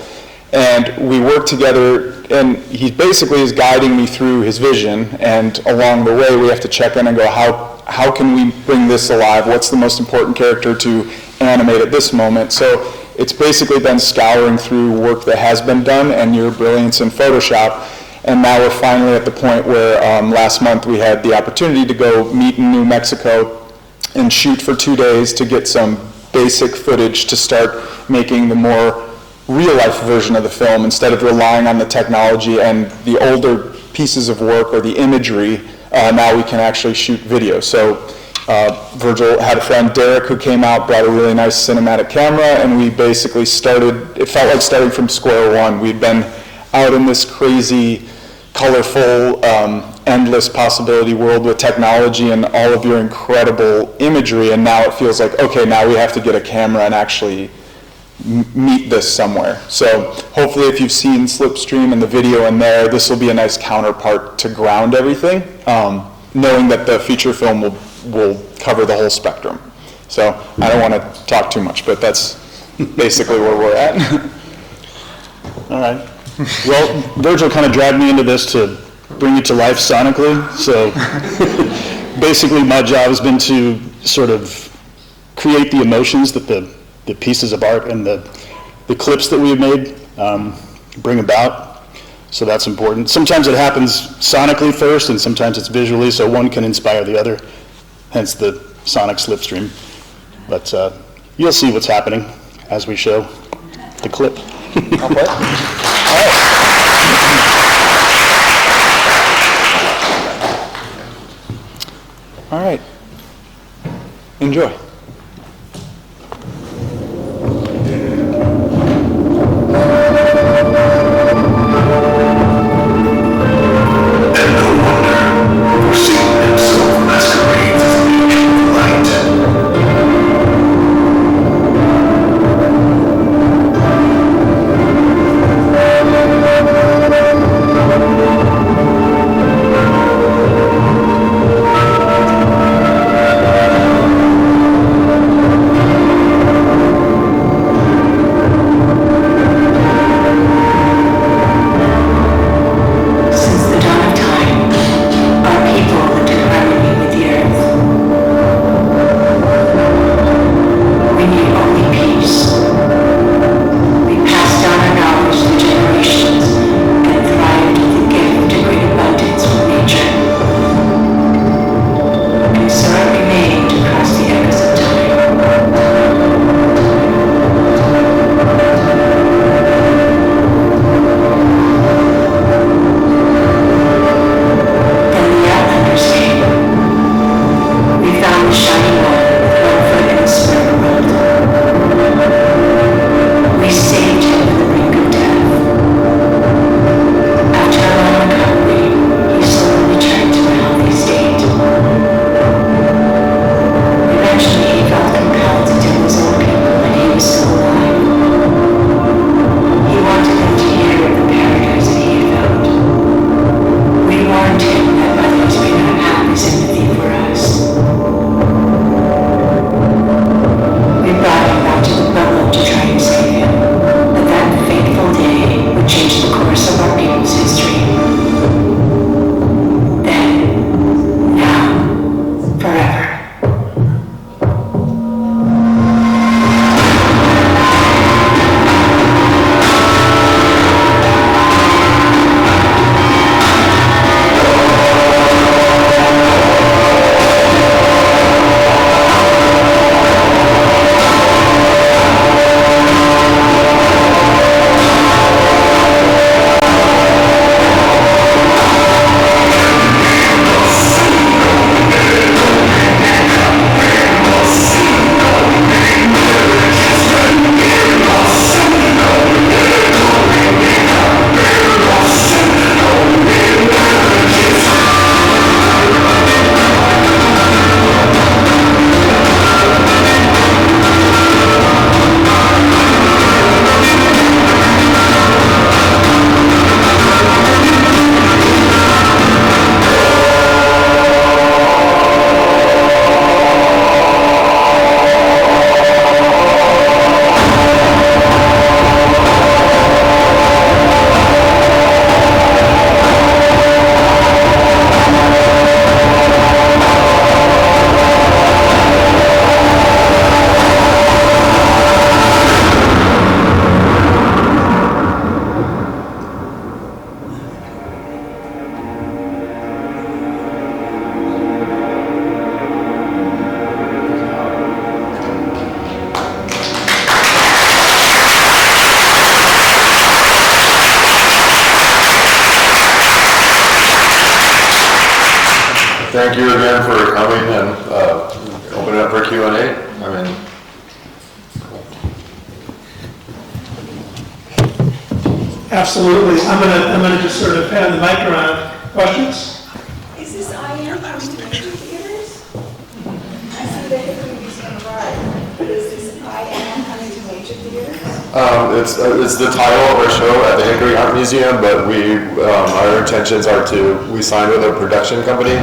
S4: And we work together, and he basically is guiding me through his vision, and along the way we have to check in and go, how can we bring this alive? What's the most important character to animate at this moment? So it's basically been scouring through work that has been done and your brilliance in Photoshop. And now we're finally at the point where last month we had the opportunity to go meet in New Mexico and shoot for 2 days to get some basic footage to start making the more real-life version of the film instead of relying on the technology and the older pieces of work or the imagery. Now we can actually shoot video. So Virgil had a friend, Derek, who came out, brought a really nice cinematic camera, and we basically started, it felt like starting from square one. We'd been out in this crazy, colorful, endless possibility world with technology and all of your incredible imagery, and now it feels like, okay, now we have to get a camera and actually meet this somewhere. So hopefully if you've seen Slipstream and the video in there, this will be a nice counterpart to ground everything, knowing that the feature film will cover the whole spectrum. So I don't want to talk too much, but that's basically where we're at.
S5: All right. Well, Virgil kind of dragged me into this to bring it to life sonically. So basically my job has been to sort of create the emotions that the pieces of art and the clips that we have made bring about. So that's important. Sometimes it happens sonically first, and sometimes it's visually, so one can inspire the other, hence the sonic slipstream. But you'll see what's happening as we show the clip.
S4: I'll play. All right. Enjoy.
S6: And no wonder, for Satan himself masquerades as an angel of light.
S7: Since the dawn of time, our people lived in harmony with the earth. We knew only peace. We passed down our knowledge to generations and thrived with the gift of great abundance from nature. And so it remained across the echoes of time. Then the Outlanders came. We found the shining one with 1 foot in the spirit world. We saved him from the brink of death. After a long recovery, he slowly returned to a healthy state. Eventually, he felt compelled to tell his own people that he was still alive. He wanted them to hear of the paradise that he had found. We warned him that others may not have the sympathy for us. We brought him back to the Pueblo to try and save him, but that fateful day would change the course of our people's history. Then, now, forever.
S3: Thank you again for coming and opening up for Q&A. I mean,
S1: Absolutely. I'm gonna just sort of hand the mic around. Questions?
S8: Is this IM coming to major theaters? I see the Hickory Museum Ride, but is this IM coming to major theaters?
S3: it's the title of our show at the Hickory Art Museum, but our intentions are we signed with a production company,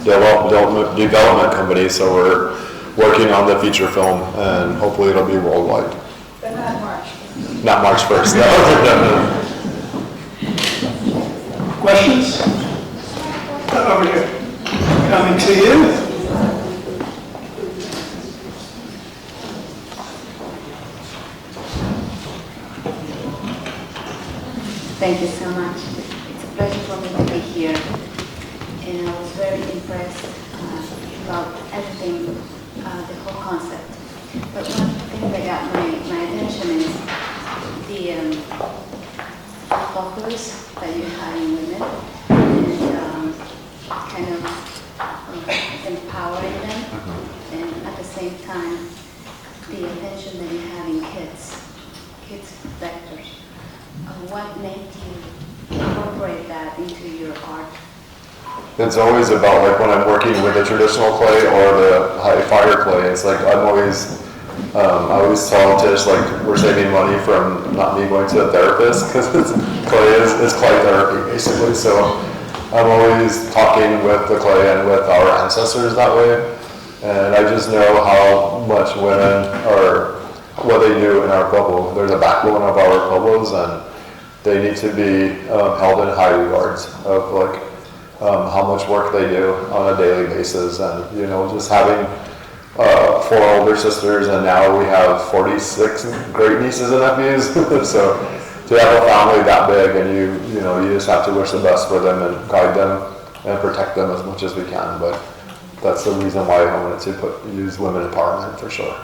S3: development company, so we're working on the feature film, and hopefully it'll be worldwide.
S8: But not March.
S3: Not March 1st, no.
S1: Questions? Over here. Coming to you.
S7: Thank you so much. It's a pleasure for me to be here. And I was very impressed about everything, the whole concept. But one thing that got my attention is the focus that you have in women, and kind of empowering them, and at the same time, the attention that you have in kids vectors. What made you incorporate that into your art?
S3: It's always about, like, when I'm working with the traditional clay or the high fire clay, it's like I always tell Tish, like, we're saving money from not me going to a therapist, because it's clay therapy, basically. So I'm always talking with the clay and with our ancestors that way. And I just know how much women are, what they do in our pueblo. They're the backbone of our pueblos, and they need to be held in high regards of, like, how much work they do on a daily basis. And, you know, just having 4 older sisters, and now we have 46 great nieces and nephews. So to have a family that big, and you know, you just have to wish the best for them and guide them and protect them as much as we can. But that's the reason why I wanted to use women empowerment for sure.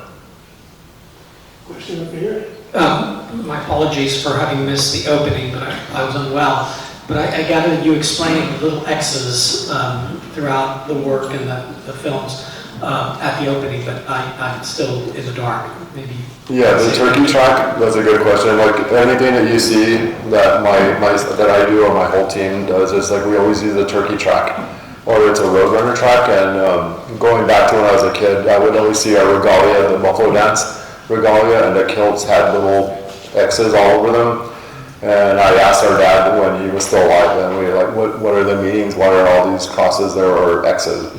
S1: Question over here?
S9: My apologies for having missed the opening, but I was unwell. But I gather that you explained little X's throughout the work and the films at the opening, but I'm still in the dark. Maybe.
S3: Yeah, the turkey track, that's a good question. Like, anything that you see that that I do or my whole team does is, like, we always use the turkey track, or it's a roadrunner track. And going back to when I was a kid, I would always see our regalia, the buffalo dance regalia, and the kilts had little X's all over them. And I asked our dad when he was still alive, and we were like, what are the meanings? Why are all these crosses there or X's?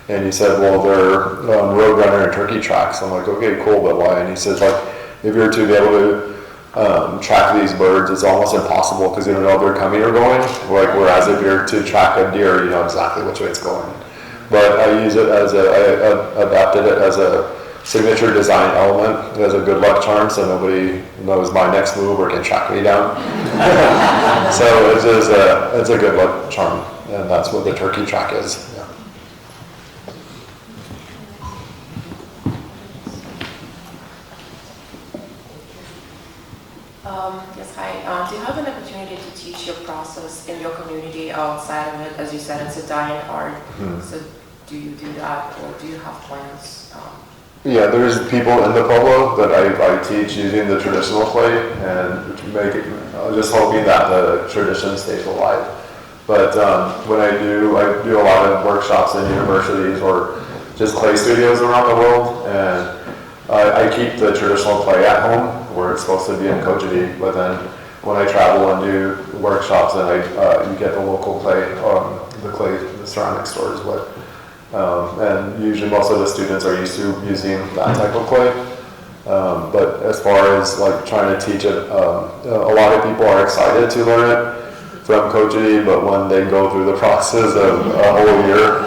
S3: And he said, well, they're roadrunner and turkey tracks. I'm like, okay, cool, but why? And he says, like, if you're to be able to track these birds, it's almost impossible because you don't know if they're coming or going. Like, whereas if you're to track a deer, you know exactly which way it's going. But I use it as I adapted it as a signature design element, as a good luck charm, so nobody knows my next move or can track me down. So it's a good luck charm, and that's what the turkey track is. Yeah.
S10: Yes, hi. Do you have an opportunity to teach your process in your community outside of it? As you said, it's a dying art. So do you do that, or do you have plans?
S3: Yeah, there's people in the Pueblo that I teach using the traditional clay and make it, just hoping that the tradition stays alive. But when I do a lot of workshops in universities or just clay studios around the world, and I keep the traditional clay at home where it's supposed to be in Cochiti, but then when I travel and do workshops, then you get the local clay, the clay, the ceramic stores, and usually most of the students are used to using that type of clay. But as far as, like, trying to teach it, a lot of people are excited to learn it from Cochiti, but when they go through the process of a whole year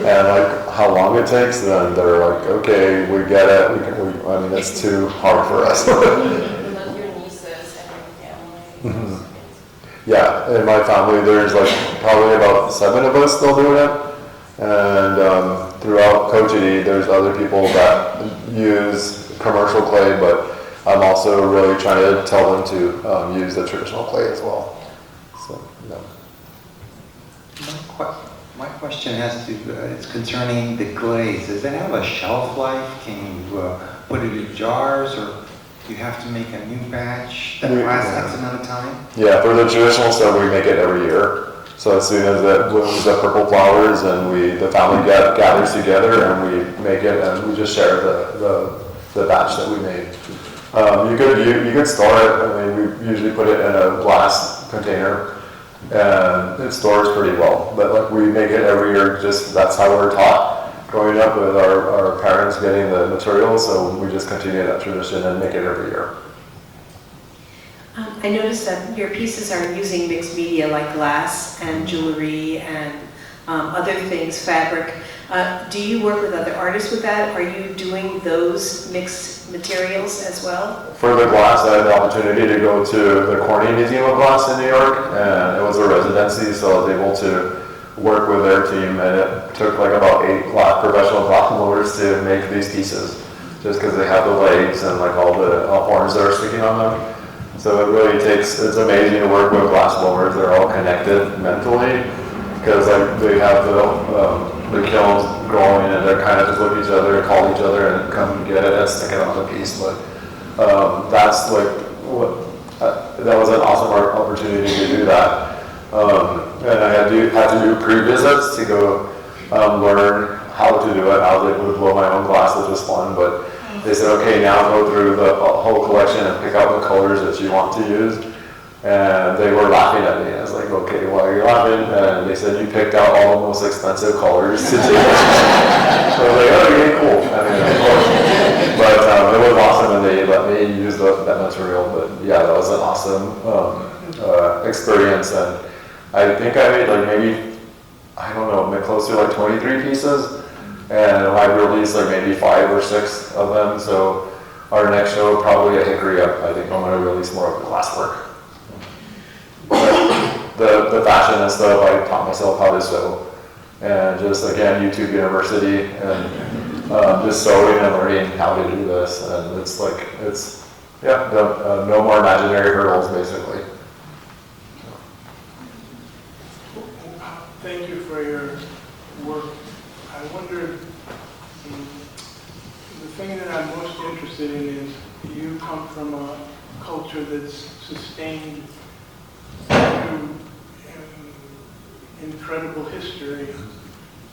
S3: and, like, how long it takes, then they're like, okay, we get it. I mean, it's too hard for us.
S10: Your nieces and your family.
S3: Yeah, in my family, there's, like, probably about 7 of us still doing it. And throughout Cochiti, there's other people that use commercial clay, but I'm also really trying to tell them to use the traditional clay as well. So, yeah.
S11: My question has to, it's concerning the glaze. Does it have a shelf life? Can you put it in jars, or do you have to make a new batch that lasts X amount of time?
S3: Yeah, for the traditional stuff, we make it every year. So as soon as it blooms the purple flowers, and the family gathers together and we make it, and we just share the batch that we made. You could store it. I mean, we usually put it in a glass container, and it stores pretty well. But, like, we make it every year. Just that's how we're taught growing up with our parents getting the materials. So we just continue that tradition and make it every year.
S12: I noticed that your pieces are using mixed media like glass and jewelry and other things, fabric. Do you work with other artists with that? Are you doing those mixed materials as well?
S3: For the glass, I had the opportunity to go to the Corning Museum of Glass in New York, and it was a residency, so I was able to work with their team, and it took like about 8 professional glass blowers to make these pieces, just because they have the legs and, like, all the horns that are sticking on them. So it really takes, it's amazing to work with glass blowers. They're all connected mentally, because, like, they have the the kilns growing, and they kind of just look at each other, call each other, and come get it and stick it on the piece. But that's like that was an awesome opportunity to do that. And I had to do pre-visits to go learn how to do it. I was able to blow my own glass, which was fun. But they said, okay, now go through the whole collection and pick out the colors that you want to use. And they were laughing at me. I was like, okay, why are you laughing? And they said, you picked out all the most expensive colors to do. So I was like, oh, okay, cool. I mean, but it was awesome, and they let me use that material. But yeah, that was an awesome experience. And I think I made like maybe, I don't know, close to like 23 pieces. And I released like maybe 5 or 6 of them. So our next show, probably at Hickory, I think I'm going to release more of the glass work. The fashion and stuff, I taught myself how to sew, and just again YouTube University, and just sewing and learning how to do this, and no more imaginary hurdles basically.
S13: Thank you for your work. I wonder, the thing that I'm most interested in is you come from a culture that's sustained through incredible history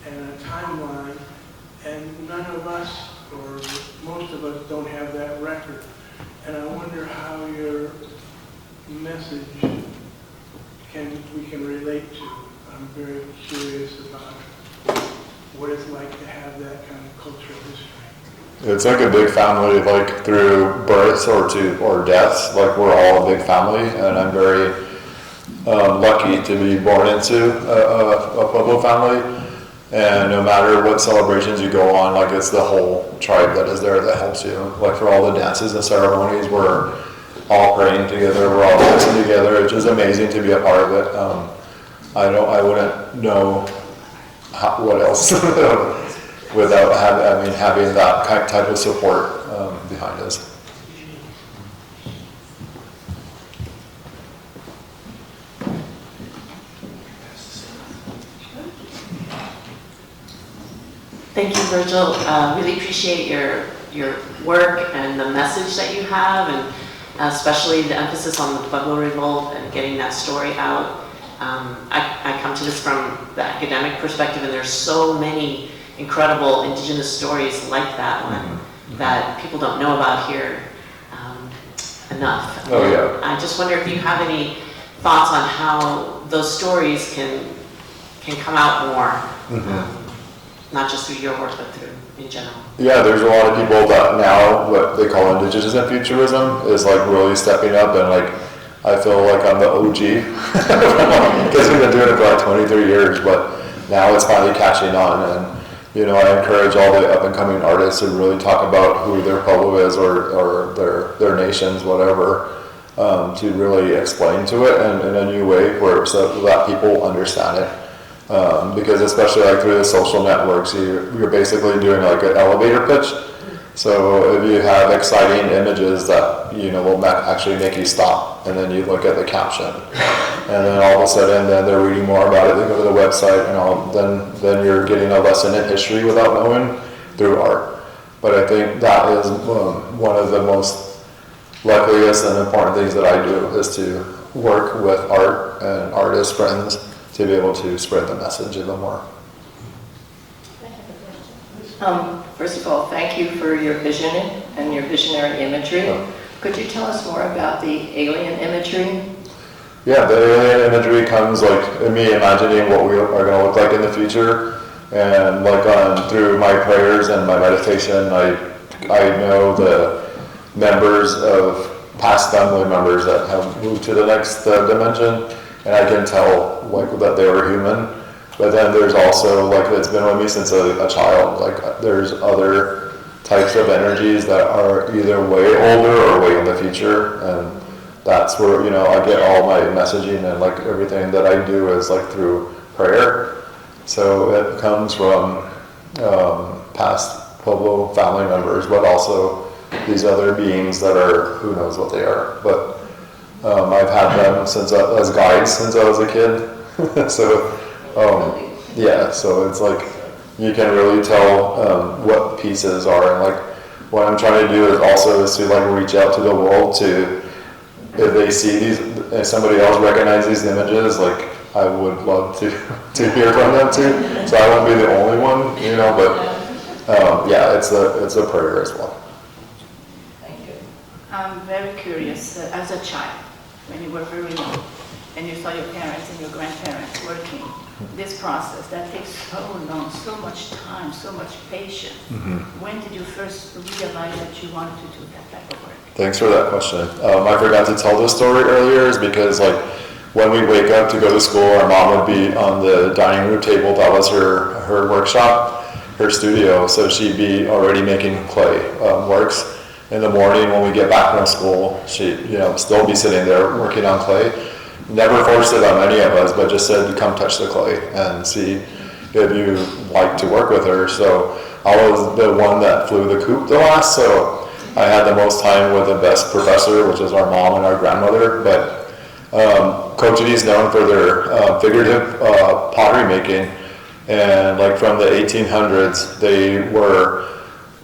S13: and a timeline, and none of us, or most of us, don't have that record. And I wonder how your message we can relate to. I'm very curious about what it's like to have that kind of cultural history.
S3: It's like a big family, like through births or deaths, like we're all a big family, and I'm very lucky to be born into a Pueblo family, and no matter what celebrations you go on, like it's the whole tribe that is there that helps you. Like for all the dances and ceremonies, we're all praying together, we're all dancing together. It's just amazing to be a part of it. I wouldn't know what else without having that type of support behind us.
S14: Thank you, Virgil. Really appreciate your work and the message that you have, and especially the emphasis on the Pueblo Revolt and getting that story out. I come to this from the academic perspective, and there's so many incredible Indigenous stories like that one that people don't know about here enough.
S3: Oh yeah.
S14: I just wonder if you have any thoughts on how those stories can come out more. Not just through your work, but through in general.
S3: Yeah, there's a lot of people that now what they call Indigenous and Futurism is like really stepping up, and like I feel like I'm the OG because we've been doing it for like 23 years, but now it's finally catching on. And you know, I encourage all the up and coming artists to really talk about who their Pueblo is or their nations, whatever, to really explain to it in a new way so that people understand it. Because especially like through the social networks, you're basically doing like an elevator pitch. So if you have exciting images that will actually make you stop, and then you look at the caption, and then all of a sudden then they're reading more about it. They go to the website, and then you're getting a lesson in history without knowing through art. But I think that is one of the most luckiest and important things that I do is to work with art and artist friends to be able to spread the message even more.
S15: First of all, thank you for your vision and your visionary imagery. Could you tell us more about the alien imagery?
S3: Yeah, the alien imagery comes like in me imagining what we are going to look like in the future, and like through my prayers and my meditation, I know the members of past family members that have moved to the next dimension, and I can tell like that they were human. But then there's also like it's been with me since a child. Like there's other types of energies that are either way older or way in the future, and that's where I get all my messaging and like everything that I do is like through prayer. So it comes from past Pueblo family members, but also these other beings that are who knows what they are. But I've had them as guides since I was a kid. So yeah, so it's like you can really tell what pieces are. And like what I'm trying to do is also to like reach out to the world to, if they see these, if somebody else recognizes these images, like I would love to hear from them too. So I won't be the only one, you know, but yeah, it's a prayer as well.
S8: I'm very curious, as a child, when you were very young, and you saw your parents and your grandparents working, this process, that takes so long, so much time, so much patience. When did you first realize that you wanted to do that type of work?
S3: Thanks for that question. I forgot to tell this story earlier is because like when we wake up to go to school, our mom would be on the dining room table. That was her workshop, her studio. So she'd be already making clay works. In the morning when we get back from school, she'd still be sitting there working on clay. Never forced it on any of us, but just said, come touch the clay and see if you like to work with her. So I was the one that flew the coop the last, so I had the most time with the best professor, which is our mom and our grandmother. But Cochiti is known for their figurative pottery making, and like from the 1800s,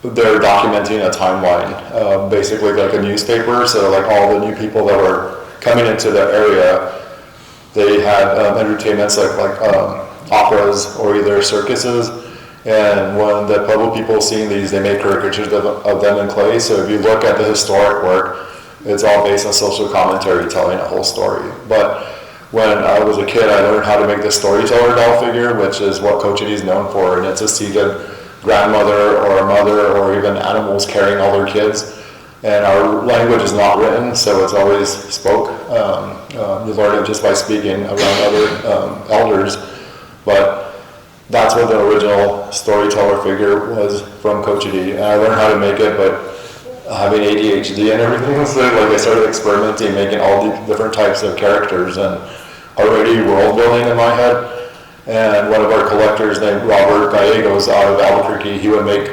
S3: they're documenting a timeline, basically like a newspaper. So like all the new people that were coming into the area, they had entertainments like operas or either circuses. And when the Pueblo people seeing these, they made caricatures of them in clay. So if you look at the historic work, it's all based on social commentary telling a whole story. But when I was a kid, I learned how to make the storyteller doll figure, which is what Cochiti is known for. And it's a seated grandmother or a mother or even animals carrying all their kids. And our language is not written, so it's always spoke. You learn it just by speaking around other elders. But that's what the original storyteller figure was from Cochiti. And I learned how to make it, but having ADHD and everything, so like I started experimenting, making all the different types of characters and already world building in my head. And one of our collectors named Robert Gallegos out of Albuquerque, he would make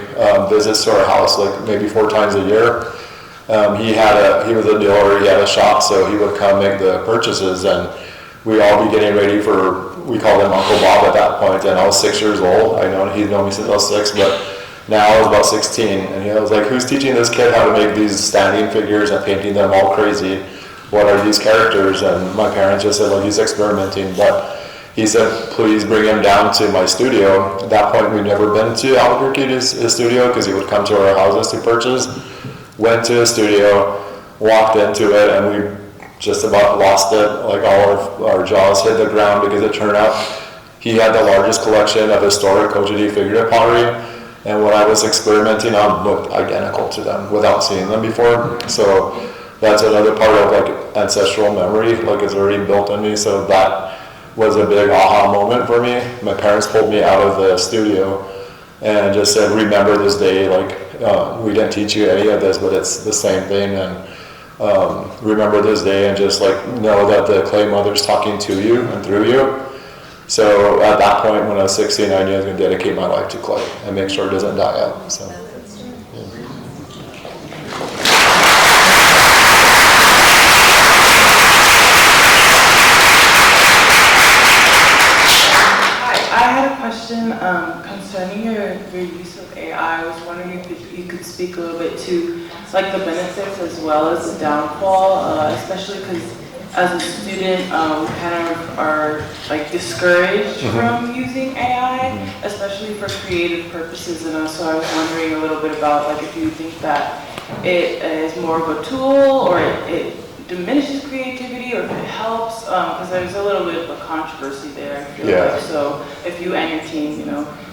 S3: visits to our house like maybe 4 times a year. He was a dealer, he had a shop, so he would come make the purchases, and we'd all be getting ready for, we called him Uncle Bob at that point, and I was 6 years old. I know he'd known me since I was 6, but now I was about 16, and he was like, who's teaching this kid how to make these standing figures and painting them all crazy? What are these characters? And my parents just said, well, he's experimenting, but he said, please bring him down to my studio. At that point, we'd never been to Albuquerque, his studio, because he would come to our houses to purchase. Went to his studio, walked into it, and we just about lost it. Like all of our jaws hit the ground because it turned out he had the largest collection of historic Cochiti figurative pottery, and what I was experimenting on looked identical to them without seeing them before. So that's another part of like ancestral memory, like it's already built in me. So that was a big aha moment for me. My parents pulled me out of the studio and just said, remember this day, like we didn't teach you any of this, but it's the same thing, and remember this day and just like know that the clay mother's talking to you and through you. So at that point when I was 16, I knew I was going to dedicate my life to clay and make sure it doesn't die out. So.
S16: I had a question concerning your use of AI. I was wondering if you could speak a little bit to like the benefits as well as the downfall, especially because as a student, we kind of are like discouraged from using AI, especially for creative purposes. And so I was wondering a little bit about like if you think that it is more of a tool or it diminishes creativity or if it helps, because there's a little bit of a controversy there, I feel like. So if you and your team,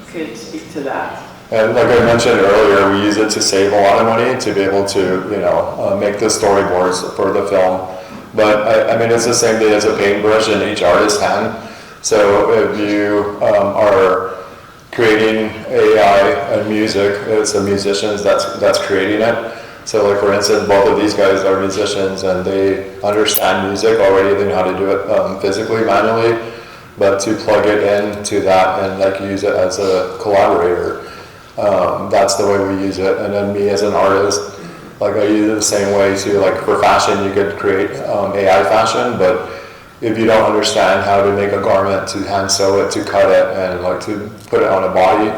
S16: could speak to that.
S3: And like I mentioned earlier, we use it to save a lot of money to be able to, make the storyboards for the film. But I mean, it's the same thing as a paintbrush in each artist's hand. So if you are creating AI and music, it's the musicians that's creating it. So like for instance, both of these guys are musicians and they understand music already, they know how to do it physically, manually, but to plug it into that and like use it as a collaborator, that's the way we use it. And then me as an artist, like I use it the same way to like for fashion, you could create AI fashion, but if you don't understand how to make a garment, to hand sew it, to cut it, and like to put it on a body,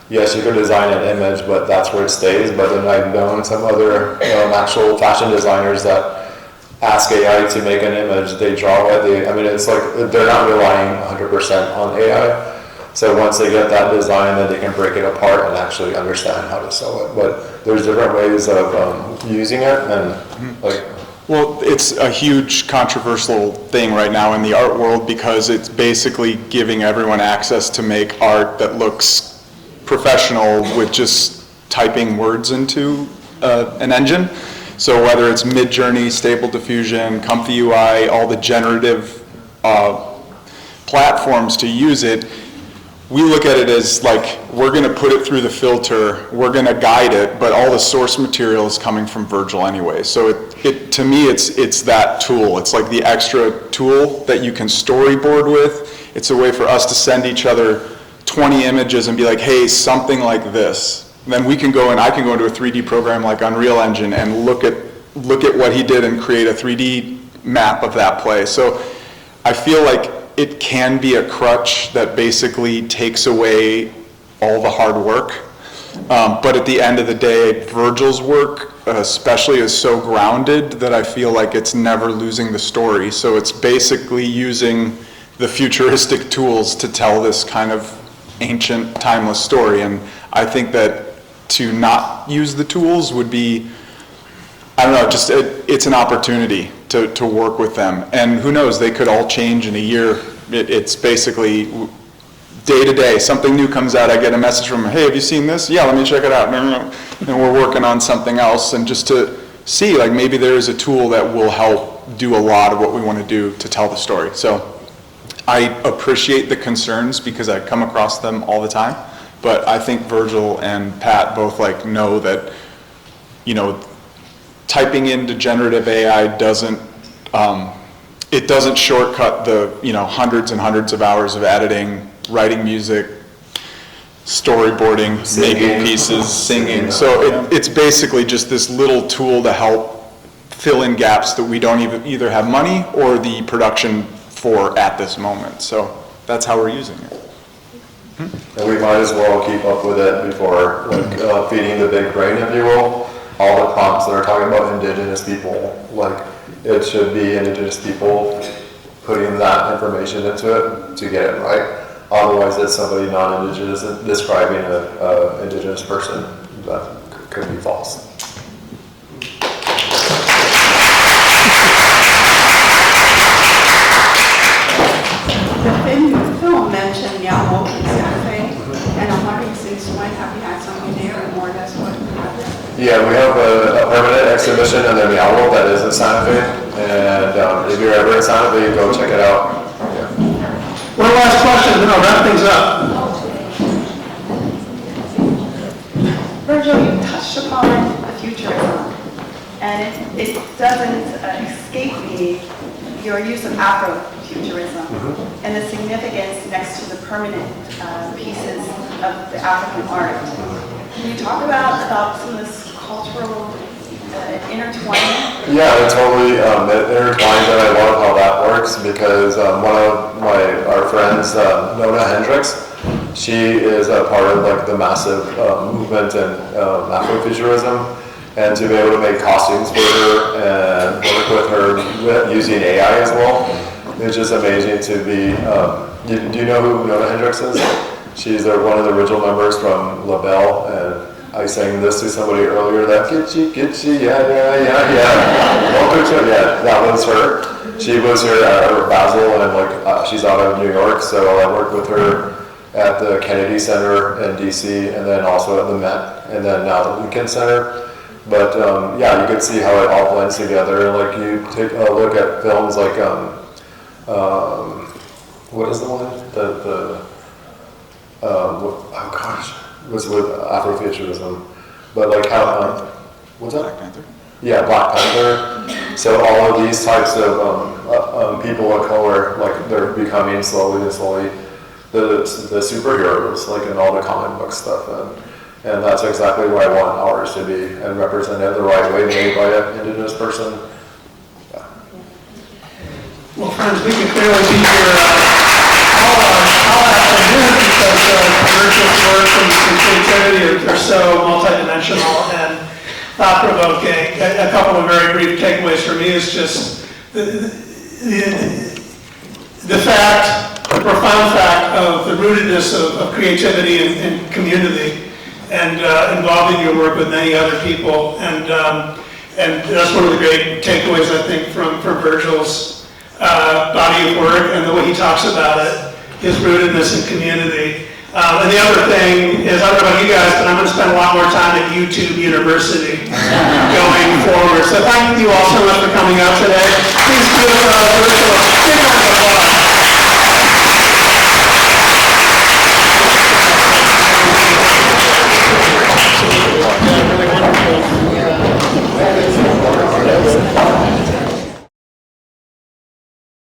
S3: yes, you could design an image, but that's where it stays. But then I've known some other actual fashion designers that ask AI to make an image, they draw it, I mean, it's like they're not relying 100% on AI. So once they get that design, then they can break it apart and actually understand how to sell it. But there's different ways of using it, and like.
S4: Well, it's a huge controversial thing right now in the art world because it's basically giving everyone access to make art that looks professional with just typing words into an engine. So whether it's Midjourney, Stable Diffusion, Comfy UI, all the generative platforms to use it, we look at it as like, we're gonna put it through the filter, we're gonna guide it, but all the source material is coming from Virgil anyway. So to me, it's that tool. It's like the extra tool that you can storyboard with. It's a way for us to send each other 20 images and be like, hey, something like this. And then we can go and I can go into a 3D program like Unreal Engine and look at what he did and create a 3D map of that play. So I feel like it can be a crutch that basically takes away all the hard work. But at the end of the day, Virgil's work especially is so grounded that I feel like it's never losing the story. So it's basically using the futuristic tools to tell this kind of ancient, timeless story. And I think that to not use the tools would be, I don't know, just it's an opportunity to work with them. And who knows, they could all change in a year. It's basically day to day, something new comes out, I get a message from them, hey, have you seen this? Yeah, let me check it out. And we're working on something else, and just to see, like, maybe there is a tool that will help do a lot of what we want to do to tell the story. So I appreciate the concerns because I come across them all the time, but I think Virgil and Pat both like know that, you know, typing into generative AI doesn't, it doesn't shortcut the, you know, hundreds and hundreds of hours of editing, writing music, storyboarding, making pieces, singing. So it's basically just this little tool to help fill in gaps that we don't either have money or the production for at this moment. So that's how we're using it.
S3: And we might as well keep up with it before, like, feeding the big brain, if you will. All the prompts that are talking about Indigenous people, like, it should be Indigenous people putting that information into it to get it right. Otherwise, it's somebody non-Indigenous describing an Indigenous person. That could be false.
S17: The film mentioned Yamo in Santa Fe, and I'm wondering, since when have you had something there, and more or less what happened?
S3: Yeah, we have a permanent exhibition in the Meow that is in Santa Fe, and if you're ever in Santa Fe, go check it out. Yeah.
S1: One last question, then I'll wrap things up.
S17: Virgil, you touched upon the futurism, and it doesn't escape me your use of Afrofuturism and the significance next to the permanent pieces of the African art. Can you talk about some of this cultural intertwining?
S3: Yeah, it totally intertwines, and I love how that works because one of our friends, Nona Hendricks, she is a part of like the massive movement in Afrofuturism, and to be able to make costumes for her and work with her using AI as well, it's just amazing to be. Do you know who Nona Hendricks is? She's one of the original members from LaBelle, and I sang this to somebody earlier, that Gitchy, yeah, welcome to it. Yeah, that was her. She was here at Art Basel, and like she's out of New York, so I worked with her at the Kennedy Center in DC, and then also at the Met, and then now the Lincoln Center. But yeah, you can see how it all blends together. Like you take a look at films like, what is the one? Oh gosh, it was with Afrofuturism. But like how, what's that? Black Panther? Yeah, Black Panther. So all of these types of people of color, like they're becoming slowly the superheroes, like in all the comic book stuff. And that's exactly what I want ours to be, and represented the right way, made by an Indigenous person. Yeah.
S1: Well, friends, we can clearly be here all afternoon because Virgil's work and creativity are so multidimensional and thought-provoking. A couple of very brief takeaways for me is just the profound fact of the rootedness of creativity and community, and involving your work with many other people. And that's one of the great takeaways, I think, from Virgil's body of work and the way he talks about it, his rootedness in community. And the other thing is, I don't know about you guys, but I'm going to spend a lot more time at YouTube University going forward. So thank you all so much for coming out today. Please give Virgil a big round of applause.